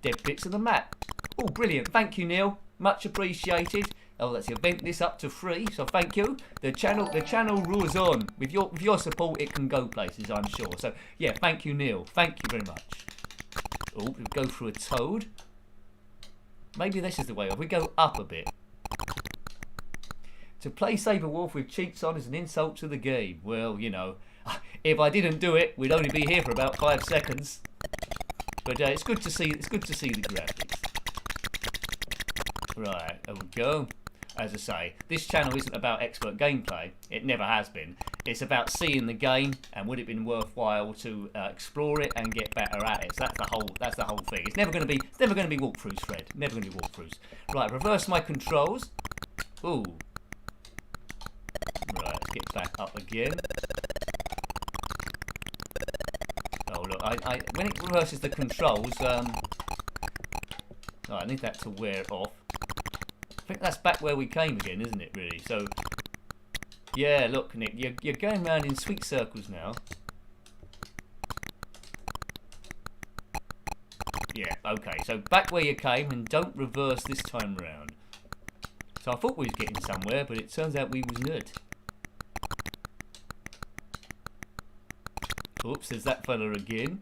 [SPEAKER 1] Dead bits of the map. Oh, brilliant. Thank you, Neil. Much appreciated. Oh, let's event this up to 3. So thank you. The channel roars on. With your support, it can go places, I'm sure. So yeah, thank you, Neil. Thank you very much. Oh, we go through a toad. Maybe this is the way. If we go up a bit. To play Saber Wulf with cheats on is an insult to the game. Well, you know. If I didn't do it, we'd only be here for about 5 seconds. But it's good to see. It's good to see the graphics. Right, there we go. As I say, this channel isn't about expert gameplay. It never has been. It's about seeing the game and would it been worthwhile to explore it and get better at it. So that's the whole thing. It's never going to be walkthroughs, Fred. Never going to be walkthroughs. Right, reverse my controls. Ooh. Right, let's get back up again. Oh look, when it reverses the controls, oh, I need that to wear off. I think that's back where we came again, isn't it? Really? So, yeah. Look, Nick, you're going around in sweet circles now. Yeah. Okay. So back where you came, and don't reverse this time round. So I thought we was getting somewhere, but it turns out we was not. Oops, there's that fella again.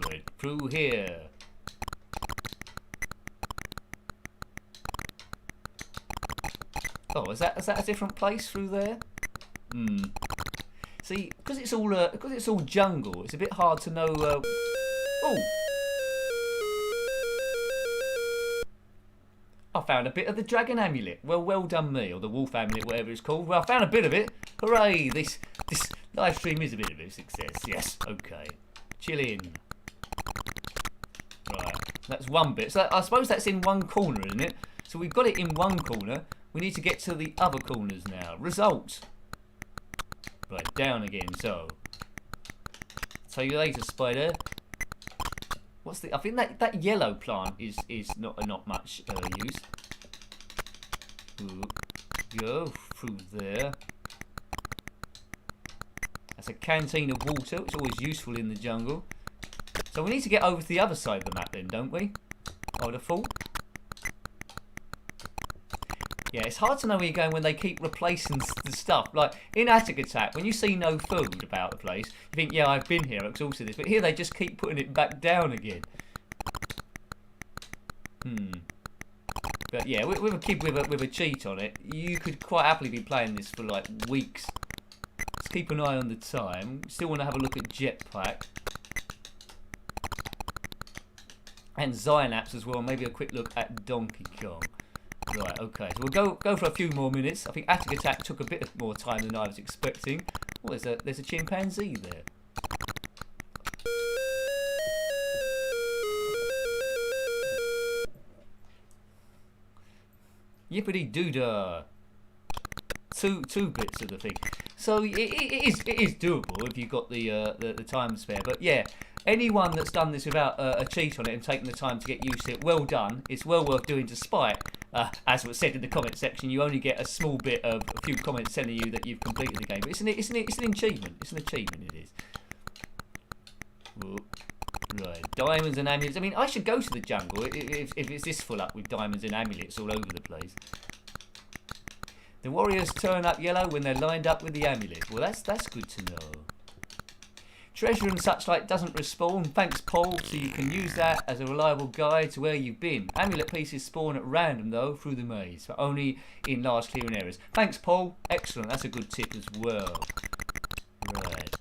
[SPEAKER 1] Right, through here. Oh, is that a different place through there? See, because it's all jungle, it's a bit hard to know. Oh, I found a bit of the dragon amulet. Well done me, or the wolf amulet, whatever it's called. Well, I found a bit of it. Hooray! This live stream is a bit of a success. Yes. Okay. Chill in. Right. That's one bit. So I suppose that's in one corner, isn't it? So we've got it in one corner. We need to get to the other corners now. Results. Right. Down again. So. See you later, spider. What's the? I think that yellow plant is not much use. Ooh. Go through there. That's a canteen of water, which is always useful in the jungle. So we need to get over to the other side of the map then, don't we? I would have thought. Yeah, it's hard to know where you're going when they keep replacing the stuff. Like, in Atic Attack, when you see no food about the place, you think, yeah, I've been here, I've exhausted this. But here they just keep putting it back down again. But yeah, with a kid with a cheat on it, you could quite happily be playing this for like weeks. Let's keep an eye on the time. Still want to have a look at Jetpack. And Zynaps as well. Maybe a quick look at Donkey Kong. Right, okay. So we'll go for a few more minutes. I think Atic Attack took a bit more time than I was expecting. Oh, there's a chimpanzee there. Yippity doodah. Two bits of the thing. So it is doable if you've got the time spare. But yeah, anyone that's done this without a cheat on it and taken the time to get used to it, well done. It's well worth doing, despite, as was said in the comment section, you only get a small bit of a few comments telling you that you've completed the game. But it's an achievement. It's an achievement. It is. Whoa. Right, diamonds and amulets. I mean, I should go to the jungle if it's this full up with diamonds and amulets all over the place. The warriors turn up yellow when they're lined up with the amulet. Well, that's good to know. Treasure and such like doesn't respawn. Thanks, Paul. So you can use that as a reliable guide to where you've been. Amulet pieces spawn at random though through the maze, but only in large clearing areas. Thanks, Paul. Excellent. That's a good tip as well. Right.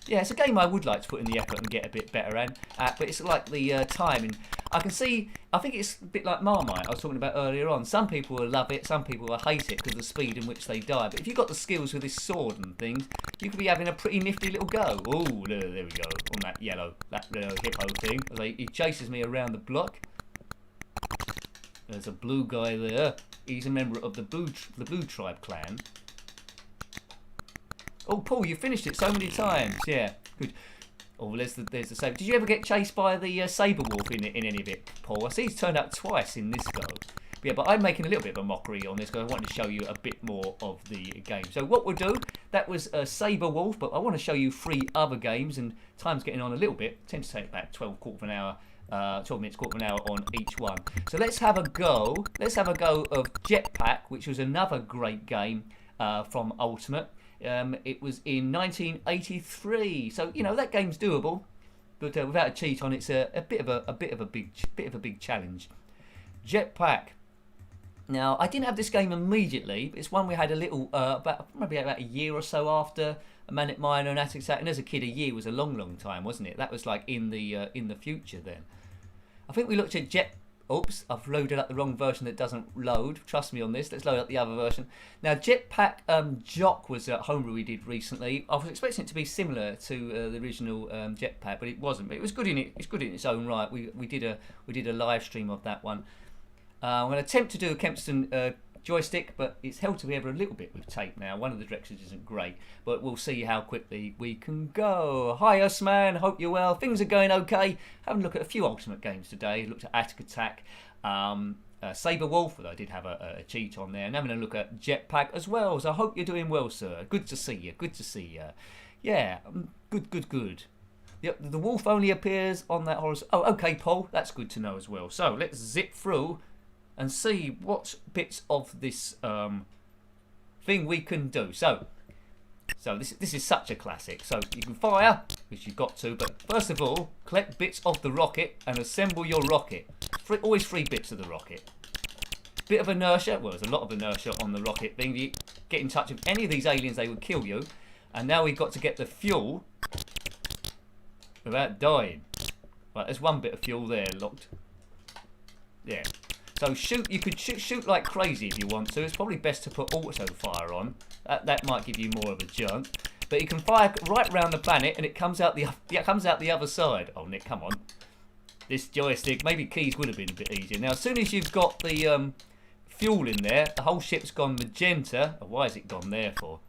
[SPEAKER 1] Yeah, it's a game I would like to put in the effort and get a bit better at, but it's like the timing. I can see, I think it's a bit like Marmite I was talking about earlier on. Some people will love it, some people will hate it because of the speed in which they die. But if you've got the skills with this sword and things, you could be having a pretty nifty little go. Oh, there we go, on that yellow, that hippo thing. He chases me around the block. There's a blue guy there. He's a member of the Blue Tribe clan. Oh, Paul, you finished it so many times. Yeah, good. Oh, there's the Sabre. Did you ever get chased by the Saber Wolf in any of it, Paul? I see he's turned up twice in this go. But yeah, but I'm making a little bit of a mockery on this because I wanted to show you a bit more of the game. So what we'll do, that was Saber Wolf, but I want to show you 3 other games, and time's getting on a little bit. It tends to take about 12 minutes, quarter of an hour on each one. So let's have a go. Let's have a go of Jetpack, which was another great game from Ultimate. It was in 1983, so you know that game's doable, but without a cheat on, it's a bit of a big challenge. Jetpack. Now I didn't have this game immediately, but it's one we had a little maybe about a year or so after Manic Miner and Atic. And as a kid, a year was a long time, wasn't it? That was like in the future then. I think we looked at Oops, I've loaded up the wrong version that doesn't load. Trust me on this. Let's load up the other version. Now, Jetpack Jock was a homebrew we did recently. I was expecting it to be similar to the original Jetpack, but it wasn't. But it was good in it. It's good in its own right. We did a live stream of that one. I'm going to attempt to do a Kempston joystick, but it's held together a little bit with tape now. One of the directions isn't great, but we'll see how quickly we can go. Hi, Usman. Hope you're well. Things are going okay. Having a look at a few Ultimate games today. Looked at Atic Atac, Saber Wolf, but I did have a cheat on there, and having a look at Jetpack as well. So I hope you're doing well, sir. Good to see you. Good to see you. Yeah, good. The wolf only appears on that horizon. Oh, okay, Paul. That's good to know as well. So let's zip through and see what bits of this thing we can do. So this is such a classic. So you can fire, which you've got to, but first of all, collect bits of the rocket and assemble your rocket. Always 3 bits of the rocket. Bit of inertia. Well, there's a lot of inertia on the rocket thing. You get in touch with any of these aliens, they would kill you. And now we've got to get the fuel without dying. Right, there's 1 bit of fuel there locked. Yeah. So shoot, you could shoot like crazy if you want to. It's probably best to put auto fire on. That might give you more of a jump. But you can fire right round the planet and it comes out the other side. Oh, Nick, come on. This joystick, maybe keys would have been a bit easier. Now, as soon as you've got the fuel in there, the whole ship's gone magenta. Oh, why is it gone there for?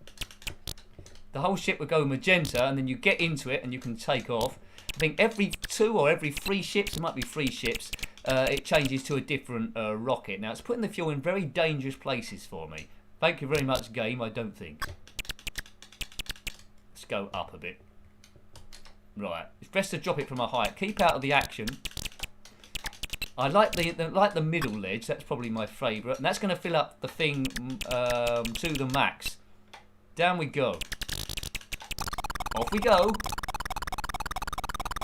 [SPEAKER 1] The whole ship would go magenta, and then you get into it and you can take off. I think every 2 or every 3 ships, it might be 3 ships, it changes to a different rocket. Now, it's putting the fuel in very dangerous places for me. Thank you very much, game, I don't think. Let's go up a bit. Right, it's best to drop it from a height. Keep out of the action. I like the middle ledge. That's probably my favourite, and that's going to fill up the thing to the max. Down we go. Off we go.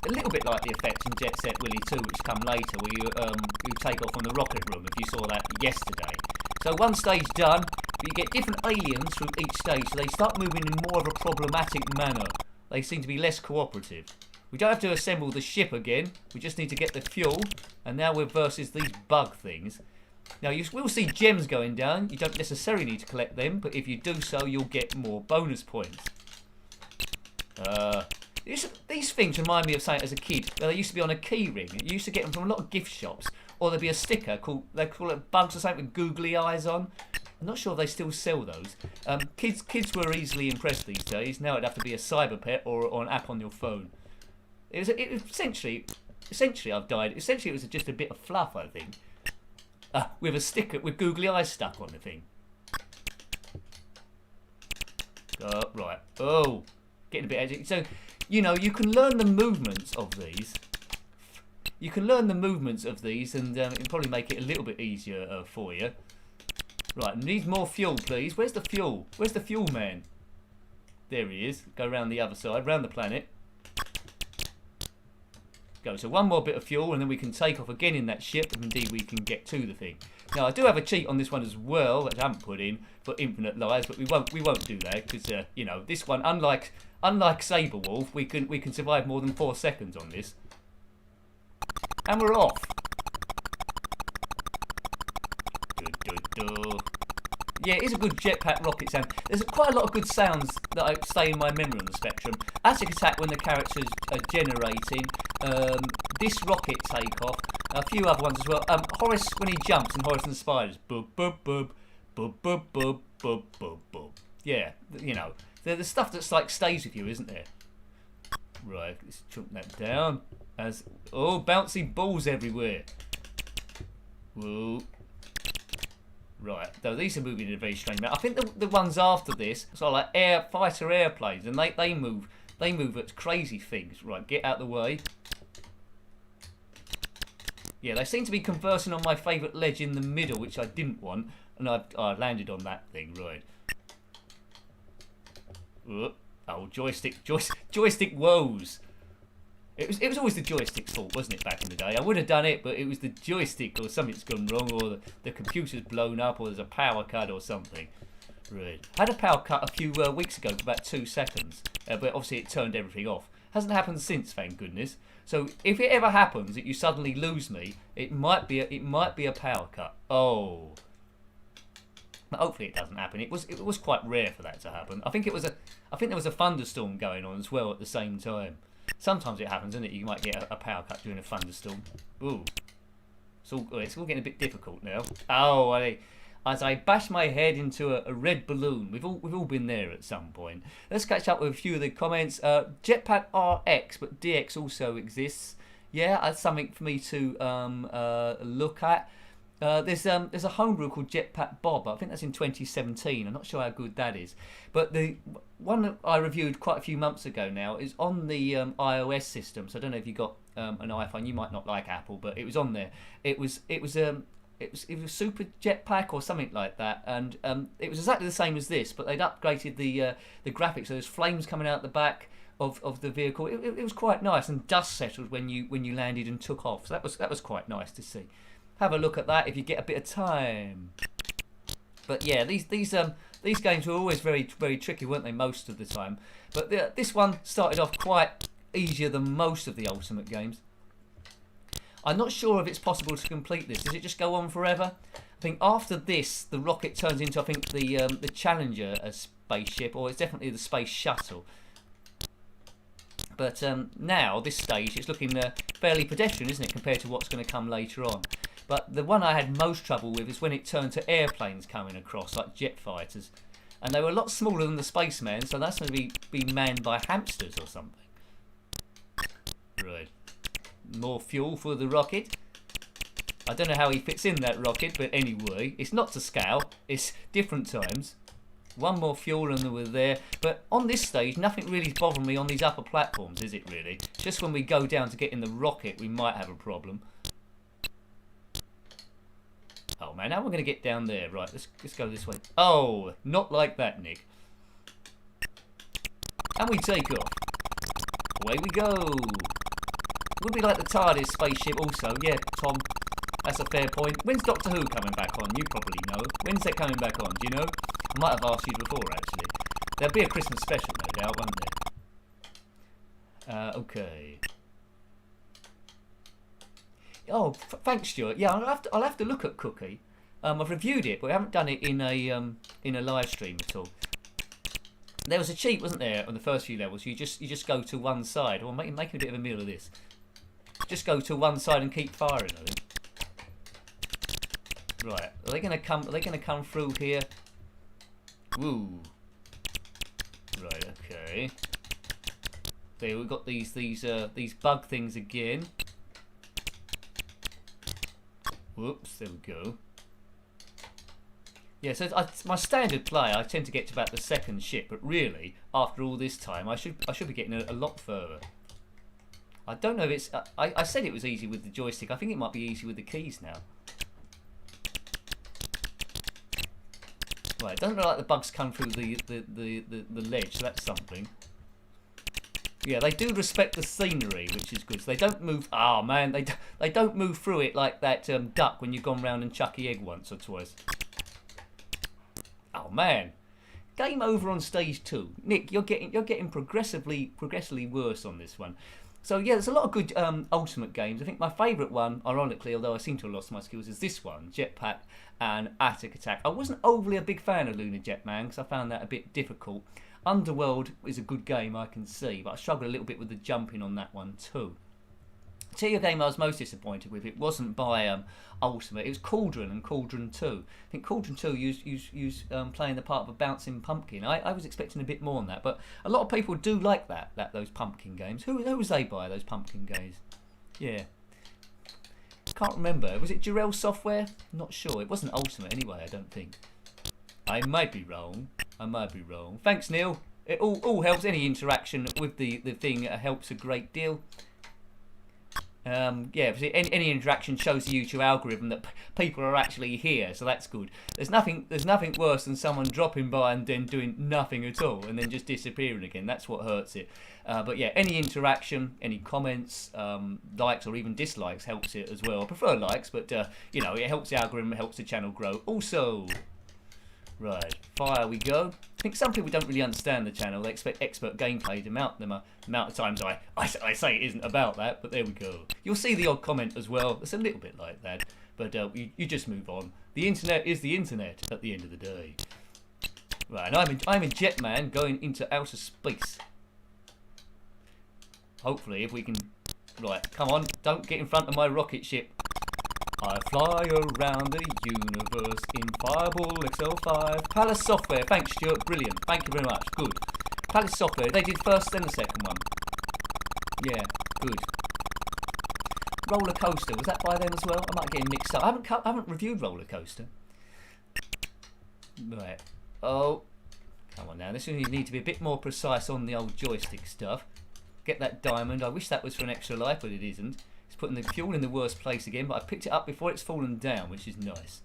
[SPEAKER 1] A little bit like the effects in Jet Set Willy 2, which come later, where you take off from the rocket room. If you saw that yesterday. So 1 stage done, but you get different aliens through each stage, so they start moving in more of a problematic manner. They seem to be less cooperative. We don't have to assemble the ship again. We just need to get the fuel. And now we're versus these bug things. Now you will see gems going down. You don't necessarily need to collect them, but if you do so, you'll get more bonus points. These things remind me of something as a kid. They used to be on a key ring. You used to get them from a lot of gift shops. Or there'd be a sticker called, they call it bugs or something with googly eyes on. I'm not sure if they still sell those. Kids were easily impressed these days. Now it'd have to be a cyber pet or an app on your phone. It was essentially I've died. Essentially it was just a bit of fluff, I think. With a sticker with googly eyes stuck on the thing. Right. Oh, getting a bit edgy. So, you know, you can learn the movements of these. And it'll probably make it a little bit easier for you. Right, need more fuel, please. Where's the fuel? Where's the fuel man? There he is. Go around the other side, round the planet. Go. So one more bit of fuel, and then we can take off again in that ship, and indeed we can get to the thing. Now I do have a cheat on this one as well, which I haven't put in for infinite lives, but we won't do that because you know, this one, unlike Saber Wulf, we can survive more than 4 seconds on this, and we're off. Yeah, it is a good jetpack rocket sound. There's quite a lot of good sounds that I stay in my memory on the Spectrum. Atic attack when the characters are generating. This rocket takeoff. A few other ones as well. Horace when he jumps and Horace and the spiders. Boop, boop, boop. Boop, boop, boop, boop, boop, boop. Yeah, you know. The stuff that's like stays with you, isn't there? Right, let's chunk that down. Oh, bouncy balls everywhere. Whoa. Right, though these are moving in a very strange manner. I think the ones after this, so like fighter airplanes, and they move at crazy things. Right, get out of the way. Yeah, they seem to be conversing on my favourite ledge in the middle, which I didn't want, and I landed on that thing. Right. Oh, joystick woes. It was always the joystick's fault, wasn't it, back in the day? I would have done it, but it was the joystick, or something's gone wrong, or the computer's blown up, or there's a power cut or something. Right. Had a power cut a few weeks ago for about 2 seconds, but obviously it turned everything off. Hasn't happened since, thank goodness. So if it ever happens that you suddenly lose me, it might be a power cut. Oh. But hopefully it doesn't happen. It was quite rare for that to happen. I think there was a thunderstorm going on as well at the same time. Sometimes it happens, isn't it? You might get a power cut during a thunderstorm. Ooh. It's all getting a bit difficult now. Oh, as I bash my head into a red balloon. We've all been there at some point. Let's catch up with a few of the comments. Jetpack RX, but DX also exists. Yeah, that's something for me to look at. There's a homebrew called Jetpack Bob. I think that's in 2017. I'm not sure how good that is, but the one that I reviewed quite a few months ago now is on the iOS system. So I don't know if you got an iPhone. You might not like Apple, but it was on there. It was Super Jetpack or something like that, and it was exactly the same as this, but they'd upgraded the graphics. So there's flames coming out the back of the vehicle. It was quite nice, and dust settled when you landed and took off. So that was quite nice to see. Have a look at that if you get a bit of time. But yeah, these games were always very, very tricky, weren't they, most of the time? But this one started off quite easier than most of the Ultimate games. I'm not sure if it's possible to complete this. Does it just go on forever? I think after this, the rocket turns into, I think, the Challenger spaceship, or it's definitely the Space Shuttle. But now, this stage, it's looking fairly pedestrian, isn't it, compared to what's going to come later on. But the one I had most trouble with is when it turned to airplanes coming across, like jet fighters. And they were a lot smaller than the Spaceman, so that's going to be manned by hamsters or something. Right. More fuel for the rocket. I don't know how he fits in that rocket, but anyway, it's not to scale, it's different times. One more fuel and we're there. But on this stage, nothing really bothering me on these upper platforms, is it really? Just when we go down to get in the rocket, we might have a problem. Oh man, how am I going to get down there? Right, let's go this way. Oh, not like that, Nick. And we take off. Away we go. Would be like the TARDIS spaceship also. Yeah, Tom, that's a fair point. When's Doctor Who coming back on? You probably know. When's that coming back on? Do you know? I might have asked you before, actually. There'll be a Christmas special, no doubt, won't there? Okay. Oh, thanks, Stuart. Yeah, I'll have to look at Cookie. I've reviewed it, but we haven't done it in a live stream at all. There was a cheat, wasn't there, on the first few levels? You just go to one side. Well, I'm making a bit of a meal of this. Just go to one side and keep firing, I think. Right, are they going to come through here? Woo. Right, okay. There we've got these bug things again. Whoops, there we go. Yeah, so my standard play, I tend to get to about the second ship, but really, after all this time, I should be getting a lot further. I don't know if it's... I said it was easy with the joystick. I think it might be easy with the keys now. Right, it doesn't look like the bugs come through the ledge, so that's something. Yeah, they do respect the scenery, which is good. So they don't move. Oh man, they don't move through it like that duck when you've gone round and chuck the egg once or twice. Oh man, game over on stage 2. Nick, you're getting progressively worse on this one. So yeah, there's a lot of good Ultimate games. I think my favourite one, ironically, although I seem to have lost my skills, is this one, Jetpack and Atic Attack. I wasn't overly a big fan of Lunar Jetman because I found that a bit difficult. Underworld is a good game, I can see, but I struggled a little bit with the jumping on that one too. I'll tell you a game I was most disappointed with. It wasn't by Ultimate. It was Cauldron and Cauldron 2. I think Cauldron 2 used playing the part of a bouncing pumpkin. I was expecting a bit more on that, but a lot of people do like those pumpkin games. Who was they by, those pumpkin games? Yeah. Can't remember. Was it Jarrell Software? Not sure. It wasn't Ultimate anyway, I don't think. I might be wrong. Thanks, Neil. It all helps. Any interaction with the thing helps a great deal. Yeah, any interaction shows the YouTube algorithm that people are actually here, so that's good. There's nothing worse than someone dropping by and then doing nothing at all and then just disappearing again. That's what hurts it. But yeah, any interaction, any comments, likes or even dislikes helps it as well. I prefer likes, but you know, it helps the algorithm, it helps the channel grow. Also, right, fire we go. I think some people don't really understand the channel. They expect expert gameplay. The amount of times I say it isn't about that, but there we go. You'll see the odd comment as well. It's a little bit like that, but you just move on. The internet is the internet at the end of the day. Right, and I'm a Jetman going into outer space. Hopefully, if we can... Right, come on, don't get in front of my rocket ship. I fly around the universe in Fireball XL5. Palace Software, thanks Stuart, brilliant, thank you very much, good. Palace Software, they did first then the second one. Yeah, good. Roller Coaster, was that by them as well? I might get mixed up. I haven't reviewed Roller Coaster. Right, oh, come on now, this one you need to be a bit more precise on the old joystick stuff. Get that diamond, I wish that was for an extra life, but it isn't. Putting the fuel in the worst place again, but I picked it up before it's fallen down, which is nice.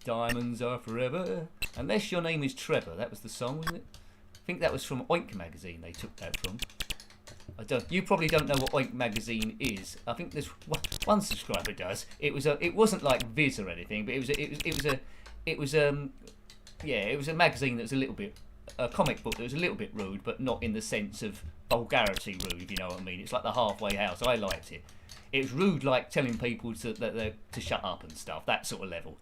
[SPEAKER 1] Diamonds are forever, unless your name is Trevor. That was the song, wasn't it? I think that was from Oink magazine. They took that from. I don't. You probably don't know what Oink magazine is. I think there's one subscriber does. It wasn't like Viz or anything, but it was a magazine that was a little bit. A comic book that was a little bit rude, but not in the sense of vulgarity rude, if you know what I mean. It's like the halfway house. I liked it. It was rude, like telling people to shut up and stuff, that sort of level.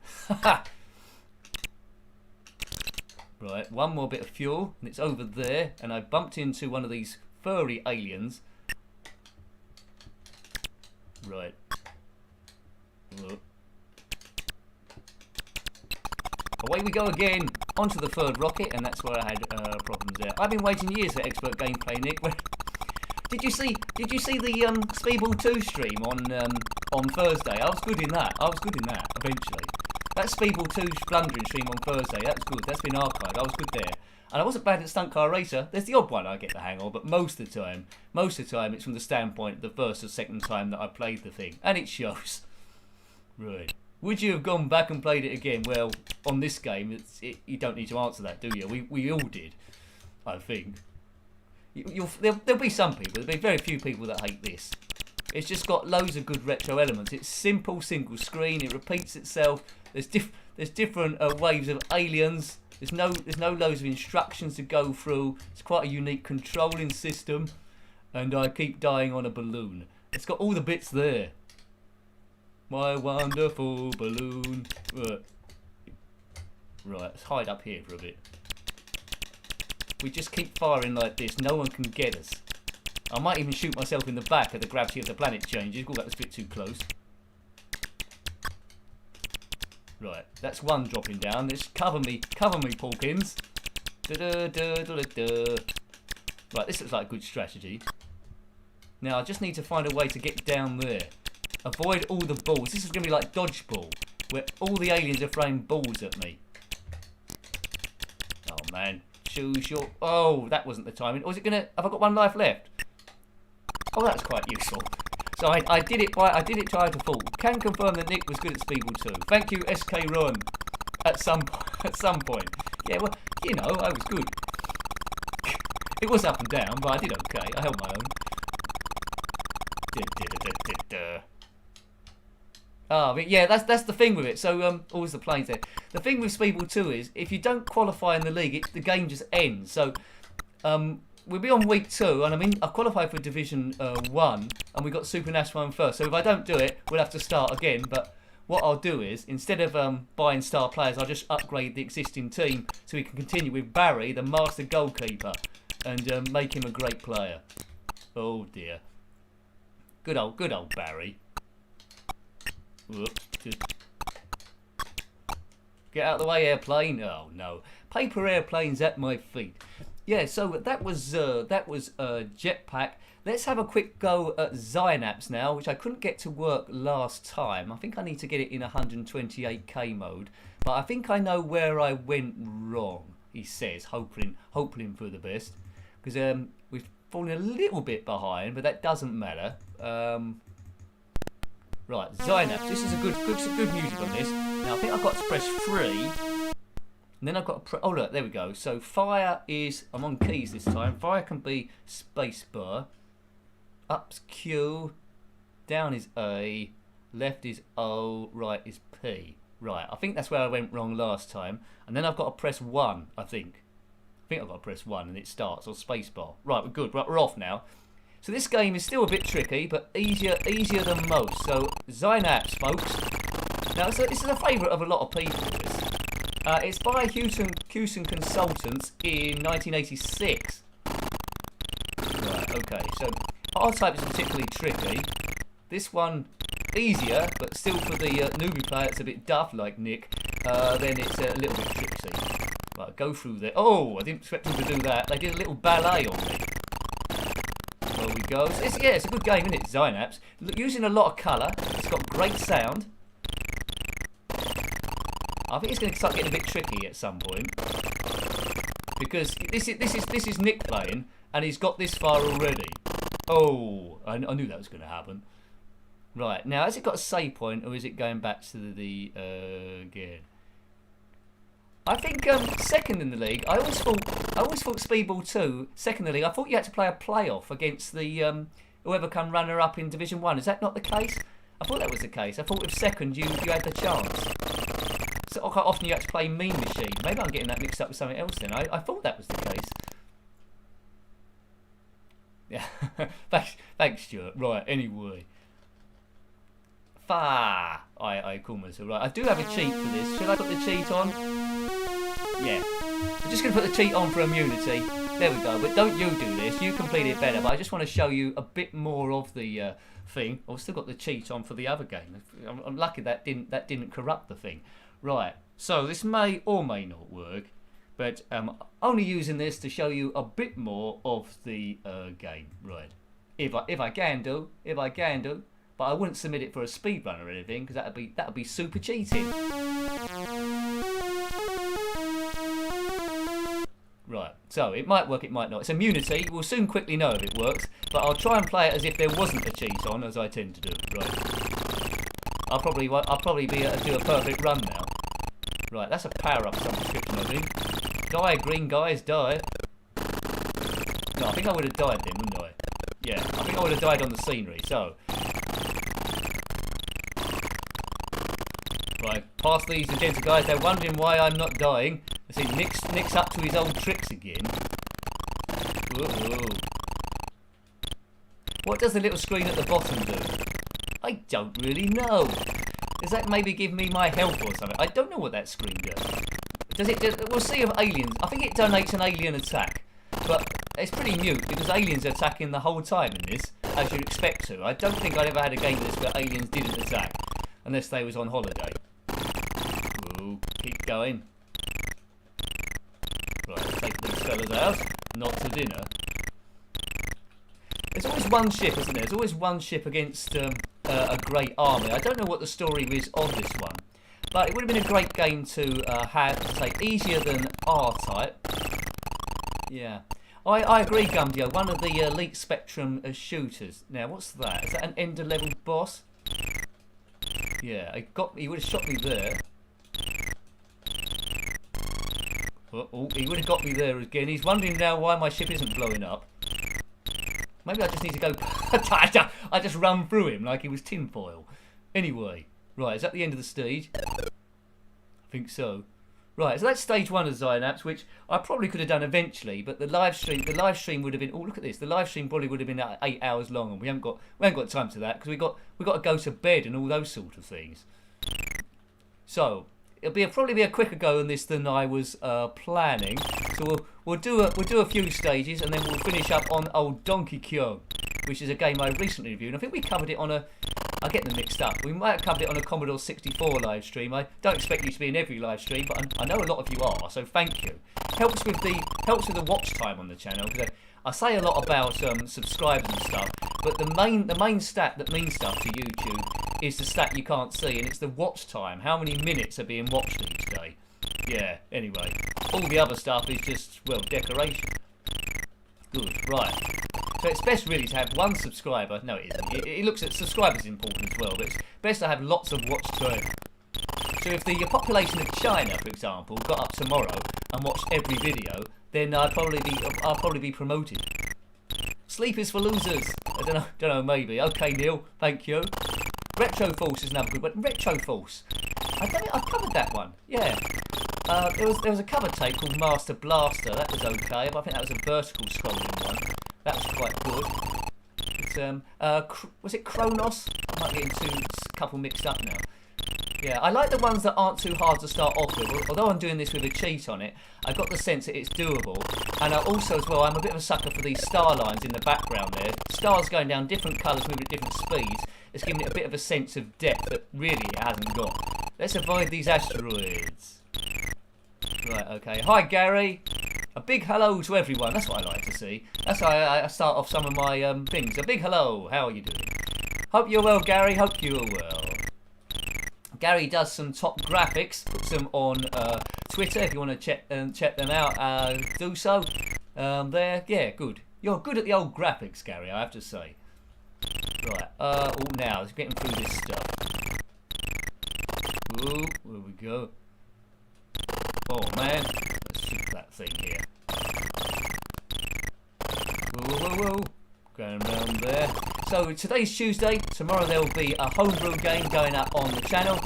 [SPEAKER 1] Right, one more bit of fuel, and it's over there, and I bumped into one of these furry aliens. Right. Look. Away we go again, onto the third rocket, and that's where I had problems there. I've been waiting years for expert gameplay, Nick. Did you see the Speedball 2 stream on Thursday? I was good in that. Eventually. That Speedball 2 blundering stream on Thursday, that was good. That's been archived. I was good there. And I wasn't bad at Stunt Car Racer. There's the odd one I get the hang of, but most of the time it's from the standpoint the first or second time that I played the thing, and it shows. Right. Would you have gone back and played it again? Well, on this game, you don't need to answer that, do you? We all did, I think. There'll be some people. There'll be very few people that hate this. It's just got loads of good retro elements. It's simple, single screen. It repeats itself. There's different waves of aliens. There's no loads of instructions to go through. It's quite a unique controlling system. And I keep dying on a balloon. It's got all the bits there. My wonderful balloon. Right, let's hide up here for a bit. We just keep firing like this, no one can get us. I might even shoot myself in the back as the gravity of the planet changes. Oh, that was a bit too close. Right, that's one dropping down. Just cover me, Porkins. Right, this looks like a good strategy. Now I just need to find a way to get down there. Avoid all the balls. This is going to be like dodgeball, where all the aliens are throwing balls at me. Oh man, choose your... Oh, that wasn't the timing. Or is it going to... Have I got one life left? Oh, that's quite useful. So I did it try to fall. Can confirm that Nick was good at Speedball 2. Thank you, SK Ron. At some point. Yeah, well, you know, I was good. It was up and down, but I did okay. I held my own. Ah, but yeah, that's the thing with it. So, always the planes there. The thing with Speedball 2 is, if you don't qualify in the league, the game just ends. So, we'll be on week 2, and I qualified for Division 1, and we got Super National 1 first. So if I don't do it, we'll have to start again. But what I'll do is, instead of buying star players, I'll just upgrade the existing team so we can continue with Barry, the master goalkeeper, and make him a great player. Oh dear. Good old Barry. Whoops. Get out of the way, airplane. Oh no. Paper airplanes at my feet. Yeah, so that was Jetpack. Let's have a quick go at Zynaps now, which I couldn't get to work last time. I think I need to get it in 128k mode, but I think I know where I went wrong. He says, hoping for the best, because we've fallen a little bit behind, but that doesn't matter. Right, Zynaps. This is a good music on this. Now I think I've got to press 3. And then I've got to oh look, there we go. So fire is, I'm on keys this time. Fire can be spacebar. Up's Q. Down is A. Left is O. Right is P. Right, I think that's where I went wrong last time. And then I've got to press 1, I think. I've got to press 1 and it starts, or spacebar. Right, we're good. Right, we're off now. So this game is still a bit tricky, but easier than most. So Zynaps, folks. Now this is a favourite of a lot of people. It's by Hewson Consultants in 1986. Right, okay, so R-Type is particularly tricky. This one, easier, but still for the newbie player, it's a bit duff like Nick. Then it's a little bit tricksy. Right, go through there. Oh, I didn't expect them to do that. They did a little ballet on me. There we go. It's a good game, isn't it, Zynaps? Using a lot of colour. It's got great sound. I think it's going to start getting a bit tricky at some point, because this is Nick playing, and he's got this far already. Oh, I knew that was going to happen. Right, now has it got a save point, or is it going back to the again? I think second in the league. I always thought Speedball 2 second in the league. I thought you had to play a playoff against the whoever come runner up in Division 1. Is that not the case? I thought that was the case. I thought with second you had the chance. So quite often you had to play Mean Machine. Maybe I'm getting that mixed up with something else then. I thought that was the case. Yeah. Thanks, Stuart. Right, anyway. I call myself. Right, I do have a cheat for this. Should I put the cheat on? Yeah. I'm just going to put the cheat on for immunity. There we go. But don't you do this. You complete it better. But I just want to show you a bit more of the thing. I've still got the cheat on for the other game. I'm lucky that didn't corrupt the thing. Right, so this may or may not work, but I'm only using this to show you a bit more of the game. Right, if I can do, but I wouldn't submit it for a speed run or anything, because that'd be super cheating. Right, so it might work, it might not. It's immunity. We'll soon quickly know if it works, but I'll try and play it as if there wasn't a cheat on, as I tend to do. Right. I'll probably do a perfect run now. Right, that's a power up of some description, I think. Die, green guys, die. No, I think I would have died then, wouldn't I? Yeah, I think I would have died on the scenery. So, right, past these magenta guys. They're wondering why I'm not dying. I see Nick's up to his old tricks again. Whoa. What does the little screen at the bottom do? I don't really know. Does that maybe give me my health or something? I don't know what that screen does. We'll see if aliens... I think it donates an alien attack. But it's pretty mute, because aliens are attacking the whole time in this, as you'd expect to. I don't think I'd ever had a game like this where aliens didn't attack, unless they was on holiday. Whoa, keep going. Right, take these fellas out. Not to dinner. There's always one ship, isn't there? There's always one ship against a great army. I don't know what the story is of this one, but it would have been a great game to have, to say, easier than R-Type. Yeah. I agree, Gumdio. One of the Elite Spectrum shooters. Now, what's that? Is that an Ender level boss? Yeah, he would have shot me there. but he would have got me there again. He's wondering now why my ship isn't blowing up. Maybe I just need to go... I just run through him like he was tinfoil. Anyway, right, is that the end of the stage? I think so. Right, so that's stage 1 of Zynaps, which I probably could have done eventually, but the live stream would have been... Oh, look at this. The live stream probably would have been 8 hours long, and we haven't got time to that because we got to go to bed and all those sort of things. So it'll probably be a quicker go on this than I was planning. So we'll do a few stages, and then we'll finish up on old Donkey Kong, which is a game I recently reviewed. And I think we covered it on a... I get them mixed up. We might have covered it on a Commodore 64 live stream. I don't expect you to be in every live stream, but I know a lot of you are, so thank you. Helps with the watch time on the channel, because I say a lot about subscribers and stuff, but the main stat that means stuff to YouTube is the stat you can't see, and it's the watch time. How many minutes are being watched each day? Yeah. Anyway, all the other stuff is just, well, decoration. Good. Right. So it's best really to have one subscriber. No, it isn't. It looks at subscribers important as well, but it's best to have lots of watch time. So if the population of China, for example, got up tomorrow and watched every video, then I'll probably be promoted. Sleep is for losers. I don't know, maybe. Okay, Neil, thank you. Retro Force is another good one. Retro Force. I don't think I've covered that one. Yeah. There was a cover tape called Master Blaster. That was okay, but I think that was a vertical scrolling one. That was quite good. It's, was it Kronos? I might get into a couple mixed up now. Yeah, I like the ones that aren't too hard to start off with. Although I'm doing this with a cheat on it, I got the sense that it's doable. And I also, as well, I'm a bit of a sucker for these star lines in the background there. Stars going down different colours, moving at different speeds. It's giving it a bit of a sense of depth that really it hasn't got. Let's avoid these asteroids. Right, okay. Hi, Gary. A big hello to everyone. That's what I like to see. That's how I start off some of my things. A big hello. How are you doing? Hope you're well, Gary. Hope you're well. Gary does some top graphics. Puts them on Twitter if you want to check them out. Do so. There. Yeah, good. You're good at the old graphics, Gary, I have to say. Right. Now, let's get through this stuff. Ooh, there we go. Oh, man. Let's shoot that thing here. Whoa. Going around there. So today's Tuesday. Tomorrow there will be a homebrew game going up on the channel.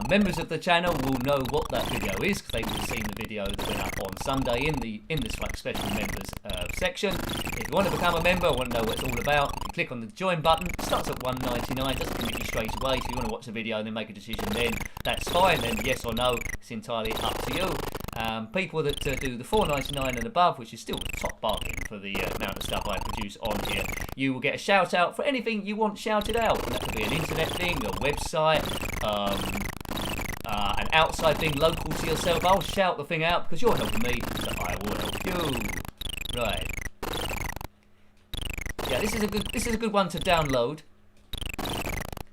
[SPEAKER 1] Members of the channel will know what that video is because they will have seen the video that went up on Sunday in the special members section. If you want to become a member, want to know what it's all about, you click on the join button. It starts at $1.99. Doesn't commit you straight away. So if you want to watch the video and then make a decision, then that's fine. Then yes or no, it's entirely up to you. People that do the $4.99 and above, which is still the top bargain for the amount of stuff I produce on here, you will get a shout out for anything you want shouted out. And that could be an internet thing, a website, an outside thing local to yourself. I'll shout the thing out because you're helping me, so I will help you. Right. Yeah, this is a good one to download.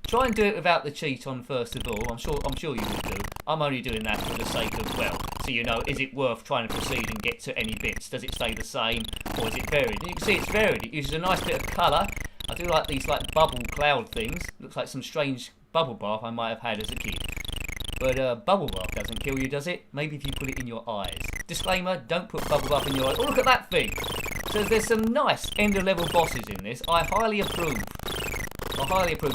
[SPEAKER 1] Try and do it without the cheat on first of all. I'm sure you will do. I'm only doing that for the sake of, well, so you know, is it worth trying to proceed and get to any bits? Does it stay the same, or is it varied? And you can see it's varied. It uses a nice bit of colour. I do like these like bubble cloud things. Looks like some strange bubble bath I might have had as a kid. But bubble bath doesn't kill you, does it? Maybe if you put it in your eyes. Disclaimer: don't put bubble bath in your eyes. Oh, look at that thing! So there's some nice end of level bosses in this. I highly approve.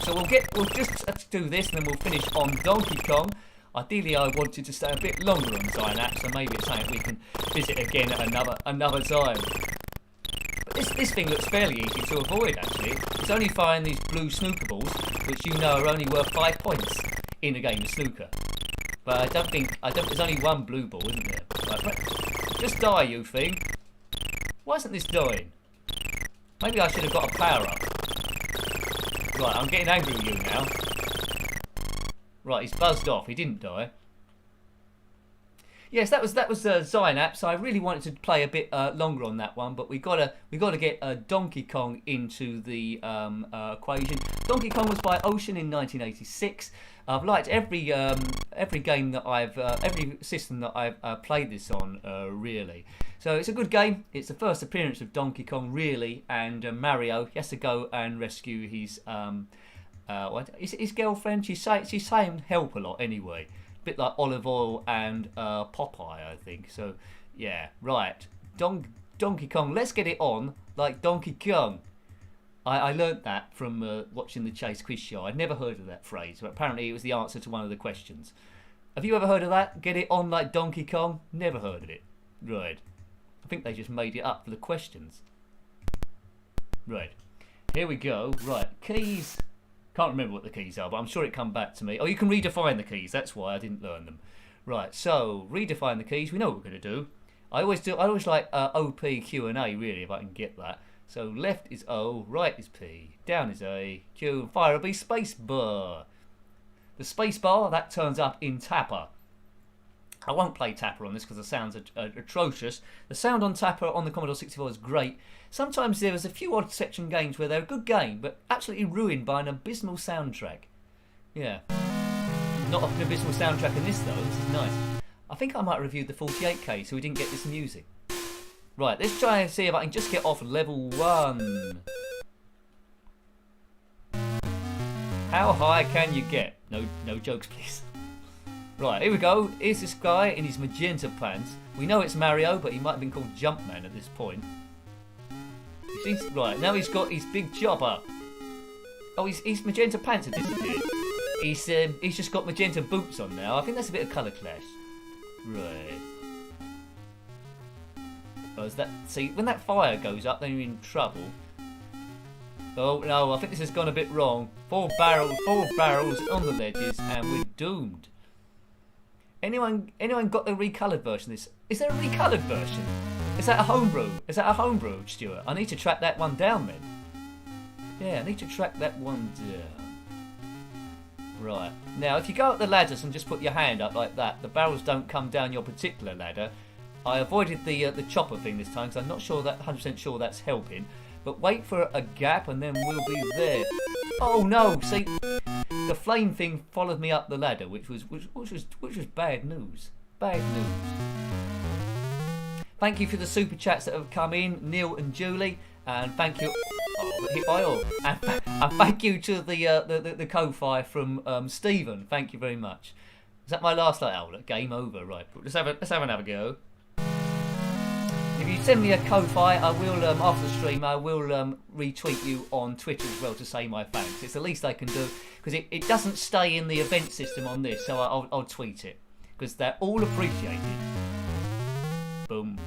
[SPEAKER 1] So we'll just do this and then we'll finish on Donkey Kong. Ideally, I wanted to stay a bit longer on Zynaps, so maybe it's something we can visit again at another time. But this thing looks fairly easy to avoid, actually. It's only firing these blue snooker balls, which you know are only worth 5 points in a game of snooker. But I don't think there's only one blue ball, isn't there? Right, just die, you thing. Why isn't this dying? Maybe I should have got a power up. Right, I'm getting angry with you now. Right, he's buzzed off. He didn't die. Yes, that was Zynaps. I really wanted to play a bit longer on that one, but we gotta get Donkey Kong into the equation. Donkey Kong was by Ocean in 1986. I've liked every game that every system that I've played this on, really. So it's a good game. It's the first appearance of Donkey Kong, really, and Mario. He has to go and rescue his his girlfriend. She's saying help a lot anyway. A bit like Olive Oil and Popeye, I think. So Yeah, right. Donkey Kong, let's get it on like Donkey Kong. I learnt that from watching the Chase quiz show. I'd never heard of that phrase, but apparently it was the answer to one of the questions. Have you ever heard of that? Get it on like Donkey Kong? Never heard of it. Right. I think they just made it up for the questions. Right. Here we go. Right. Keys. Can't remember what the keys are, but I'm sure it come back to me. Oh, you can redefine the keys. That's why I didn't learn them. Right. So, redefine the keys. We know what we're going to do. I always like OP, Q and A, really, if I can get that. So left is O, right is P, down is A, Q, and fire will be space bar. The space bar, that turns up in Tapper. I won't play Tapper on this because the sound's atrocious. The sound on Tapper on the Commodore 64 is great. Sometimes there was a few odd section games where they're a good game, but absolutely ruined by an abysmal soundtrack. Yeah. Not an abysmal soundtrack in this, though. This is nice. I think I might have reviewed the 48K, so we didn't get this music. Right, let's try and see if I can just get off level 1. How high can you get? No jokes, please. Right, here we go. Here's this guy in his magenta pants. We know it's Mario, but he might have been called Jumpman at this point. Right, now he's got his big chopper. Oh, his magenta pants have disappeared. He's just got magenta boots on now. I think that's a bit of colour clash. Right. See, when that fire goes up, then you're in trouble. Oh no, I think this has gone a bit wrong. 4 barrels on the ledges, and we're doomed. Anyone got the recoloured version of this? Is there a recoloured version? Is that a homebrew? Stuart? I need to track that one down then. Yeah, I need to track that one down. Right. Now, if you go up the ladders and just put your hand up like that, the barrels don't come down your particular ladder. I avoided the chopper thing this time because I'm not 100% sure that's helping. But wait for a gap and then we'll be there. Oh no! See, the flame thing followed me up the ladder, which was bad news. Bad news. Thank you for the super chats that have come in, Neil and Julie, and thank you. Oh, hit by all. And thank you to the Ko-Fi from Stephen. Thank you very much. Is that my last light? Oh, look, game over. Right, let's have another go. If you send me a Ko-Fi, I will after the stream. I will retweet you on Twitter as well to say my thanks. It's the least I can do because it doesn't stay in the event system on this, so I'll tweet it because they're all appreciated. Boom.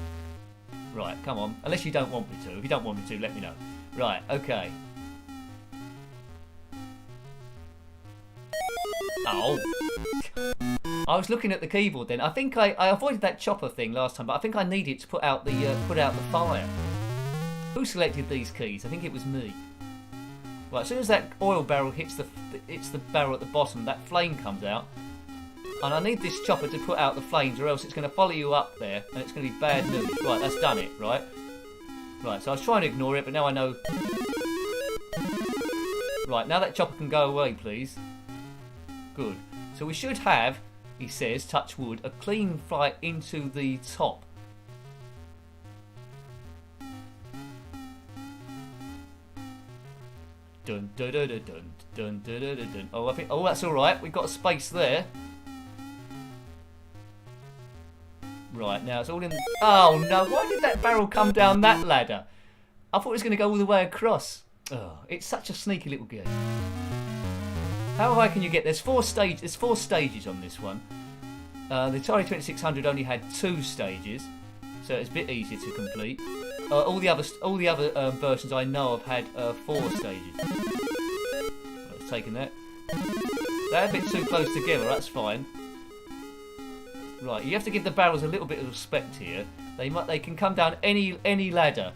[SPEAKER 1] Right, come on. Unless you don't want me to. If you don't want me to, let me know. Right, okay. Oh. I was looking at the keyboard then. I think I avoided that chopper thing last time, but I think I needed to put out the fire. Who selected these keys? I think it was me. Right, as soon as that oil barrel hits the barrel at the bottom, that flame comes out. And I need this chopper to put out the flames or else it's going to follow you up there and it's going to be bad news. Right, that's done it, right? Right, so I was trying to ignore it, but now I know. Right, now that chopper can go away, please. Good. So we should have, he says, touch wood, a clean flight into the top. Dun dun dun dun dun dun dun dun dun. Oh, I think. Oh, that's all right. We've got a space there. Right, now it's all in. Oh no! Why did that barrel come down that ladder? I thought it was going to go all the way across. Oh, it's such a sneaky little game. How high can you get? There's 4 stages. There's 4 stages on this one. The Atari 2600 only had 2 stages, so it's a bit easier to complete. All the other versions I know of had 4 stages. I've taken that. They're a bit too close together. That's fine. Right, you have to give the barrels a little bit of respect here. They can come down any ladder.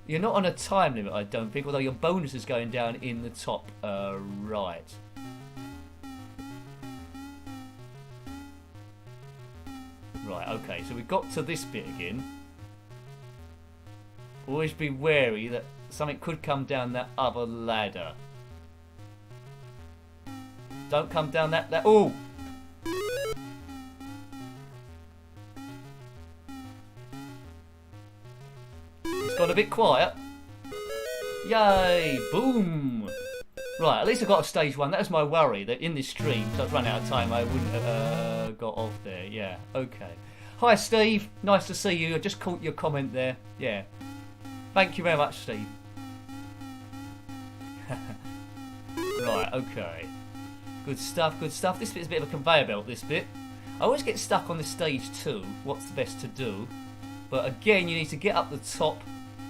[SPEAKER 1] You're not on a time limit, I don't think, although your bonus is going down in the top right. Right, okay, so we've got to this bit again. Always be wary that something could come down that other ladder. Don't come down that ladder. Oh! It's gone a bit quiet. Yay! Boom! Right, at least I got a stage 1. That was my worry, that in this stream, so I was running out of time, I wouldn't have got off there. Yeah, okay. Hi, Steve. Nice to see you. I just caught your comment there. Yeah. Thank you very much, Steve. Right, okay. Good stuff, good stuff. This bit's a bit of a conveyor belt, this bit. I always get stuck on this stage 2. What's the best to do? But again, you need to get up the top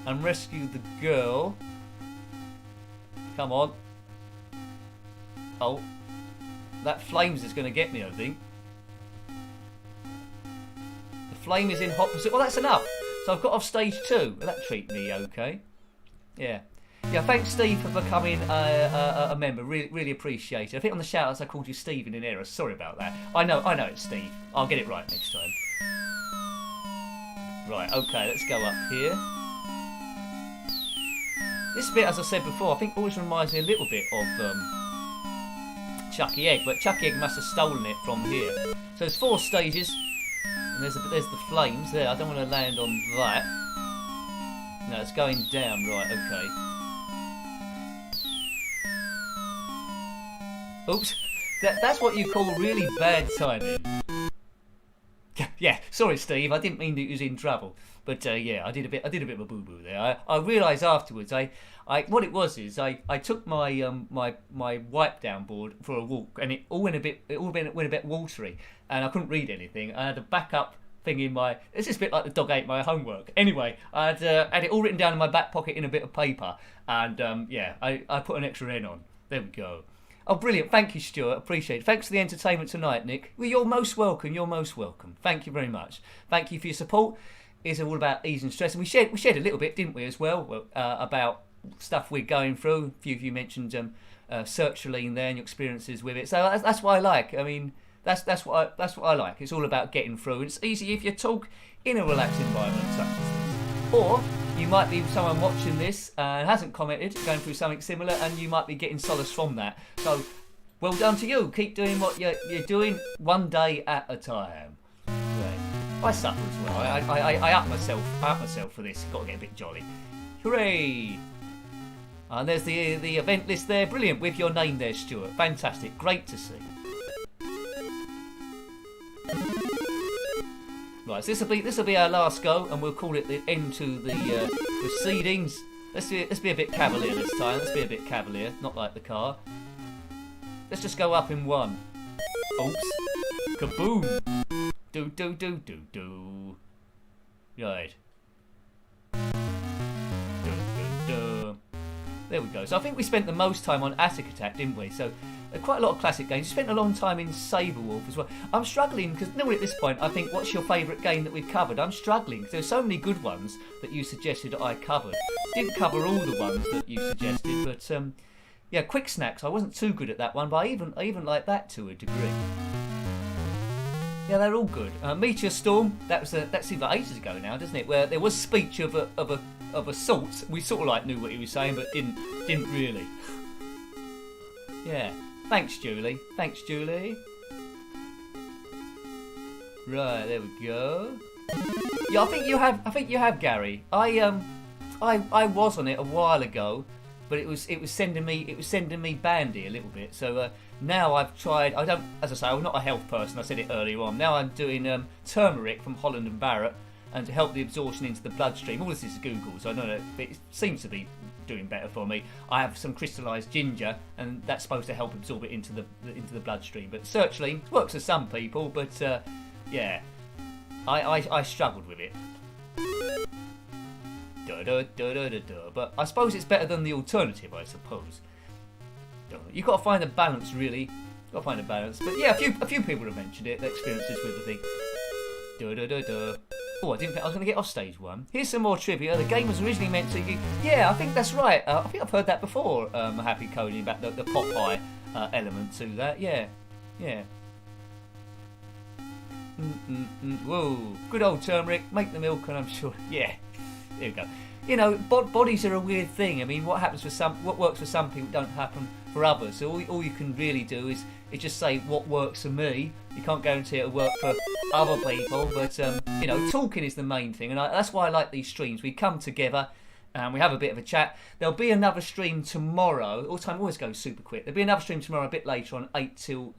[SPEAKER 1] and rescue the girl. Come on. Oh. That flames is going to get me, I think. The flame is in hot pursuit. Well, that's enough. So I've got off stage 2. Will that treat me okay? Yeah. Yeah, thanks, Steve, for becoming a member. Really appreciate it. I think on the shoutouts I called you Stephen in error. Sorry about that. I know it's Steve. I'll get it right next time. Right, okay, let's go up here. This bit, as I said before, I think always reminds me a little bit of Chucky Egg, but Chucky Egg must have stolen it from here. So there's 4 stages, and there's the flames there. I don't want to land on that. No, it's going down. Right, okay. Oops, that's what you call really bad timing. Yeah, sorry, Steve. I didn't mean that you was in trouble, but yeah, I did a bit of a boo boo there. I realised afterwards. What it was is I took my my wipe down board for a walk, and it all went a bit watery, and I couldn't read anything. I had a backup thing in my. It's just a bit like the dog ate my homework. Anyway, I had it all written down in my back pocket in a bit of paper, and yeah, I put an extra N on. There we go. Oh, brilliant. Thank you, Stuart. Appreciate it. Thanks for the entertainment tonight, Nick. Well, you're most welcome. You're most welcome. Thank you very much. Thank you for your support. It's all about easing stress. And we shared a little bit, didn't we, as well, about stuff we're going through. A few of you mentioned sertraline there and your experiences with it. So that's what I like. I mean, that's what I like. It's all about getting through. It's easy if you talk in a relaxed environment such as this. Or you might be someone watching this and hasn't commented, going through something similar, and you might be getting solace from that. So, well done to you. Keep doing what you're doing, one day at a time. Right. I suffer as well. I up myself for this. Got to get a bit jolly. Hooray! And there's the event list there. Brilliant, with your name there, Stuart. Fantastic. Great to see. Right, so this will be our last go, and we'll call it the end to the proceedings. Let's be a bit cavalier this time. Let's be a bit cavalier, not like the car. Let's just go up in 1. Oops! Kaboom! Do. Right. There we go. So I think we spent the most time on Atic Attack, didn't we? So quite a lot of classic games. We spent a long time in Saber Wulf as well. I'm struggling because normally at this point I think, what's your favourite game that we've covered? I'm struggling because there's so many good ones that you suggested that I covered. Didn't cover all the ones that you suggested, but yeah, Kwik Snax. I wasn't too good at that one, but I even like that to a degree. Yeah, they're all good. Meteor Storm. That seemed like ages ago now, doesn't it? Where there was speech of a sort. We sort of like knew what he was saying, but didn't really. Yeah. Thanks, Julie. Thanks, Julie. Right, there we go. Yeah, I think you have, Gary. I was on it a while ago, but it was sending me bandy a little bit. So now I've tried. As I say, I'm not a health person. I said it earlier on. Now I'm doing turmeric from Holland and Barrett, and to help the absorption into the bloodstream. All this is Google, so I don't know. But it seems to be doing better for me. I have some crystallised ginger, and that's supposed to help absorb it into the bloodstream. But sertraline works for some people, but yeah, I struggled with it. But I suppose it's better than the alternative, I suppose. You've got to find a balance, really. You've got to find a balance. But yeah, a few people have mentioned it, their experiences with the thing. Oh, I didn't think I was going to get off stage 1. Here's some more trivia. The game was originally meant to... Yeah, I think that's right. I think I've heard that before, Happy Cody, about the Popeye element to that. Yeah. Whoa. Good old turmeric. Make the milk, and I'm sure... Yeah. There we go. You know, bodies are a weird thing. I mean, what works for some people don't happen for others. So all you can really do is just say what works for me. You can't guarantee it'll work for other people, but you know, talking is the main thing, and that's why I like these streams. We come together and we have a bit of a chat. There'll be another stream tomorrow. All time always goes super quick. There'll be another stream tomorrow a bit later on, 8 till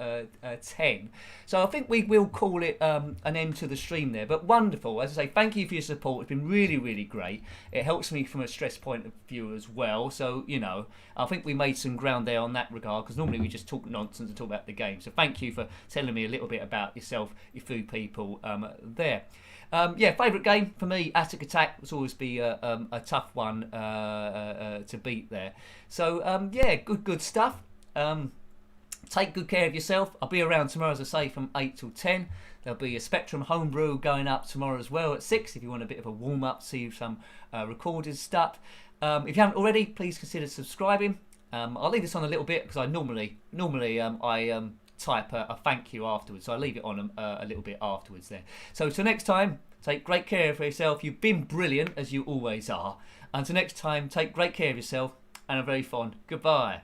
[SPEAKER 1] 10. So I think we will call it an end to the stream there. But wonderful. As I say, thank you for your support. It's been really, really great. It helps me from a stress point of view as well. So, you know, I think we made some ground there on that regard, because normally we just talk nonsense and talk about the game. So thank you for telling me a little bit about yourself, your food people there. Yeah, favourite game for me, Atic Atac, will always be a tough one to beat there. So, yeah, good stuff. Take good care of yourself. I'll be around tomorrow, as I say, from 8 till 10. There'll be a Spectrum homebrew going up tomorrow as well at 6, if you want a bit of a warm-up, see some recorded stuff. If you haven't already, please consider subscribing. I'll leave this on a little bit, because I normally type a thank you afterwards, so I leave it on a little bit afterwards there. So till next time, take great care of yourself. You've been brilliant, as you always are. Until next time, take great care of yourself, and a very fond goodbye.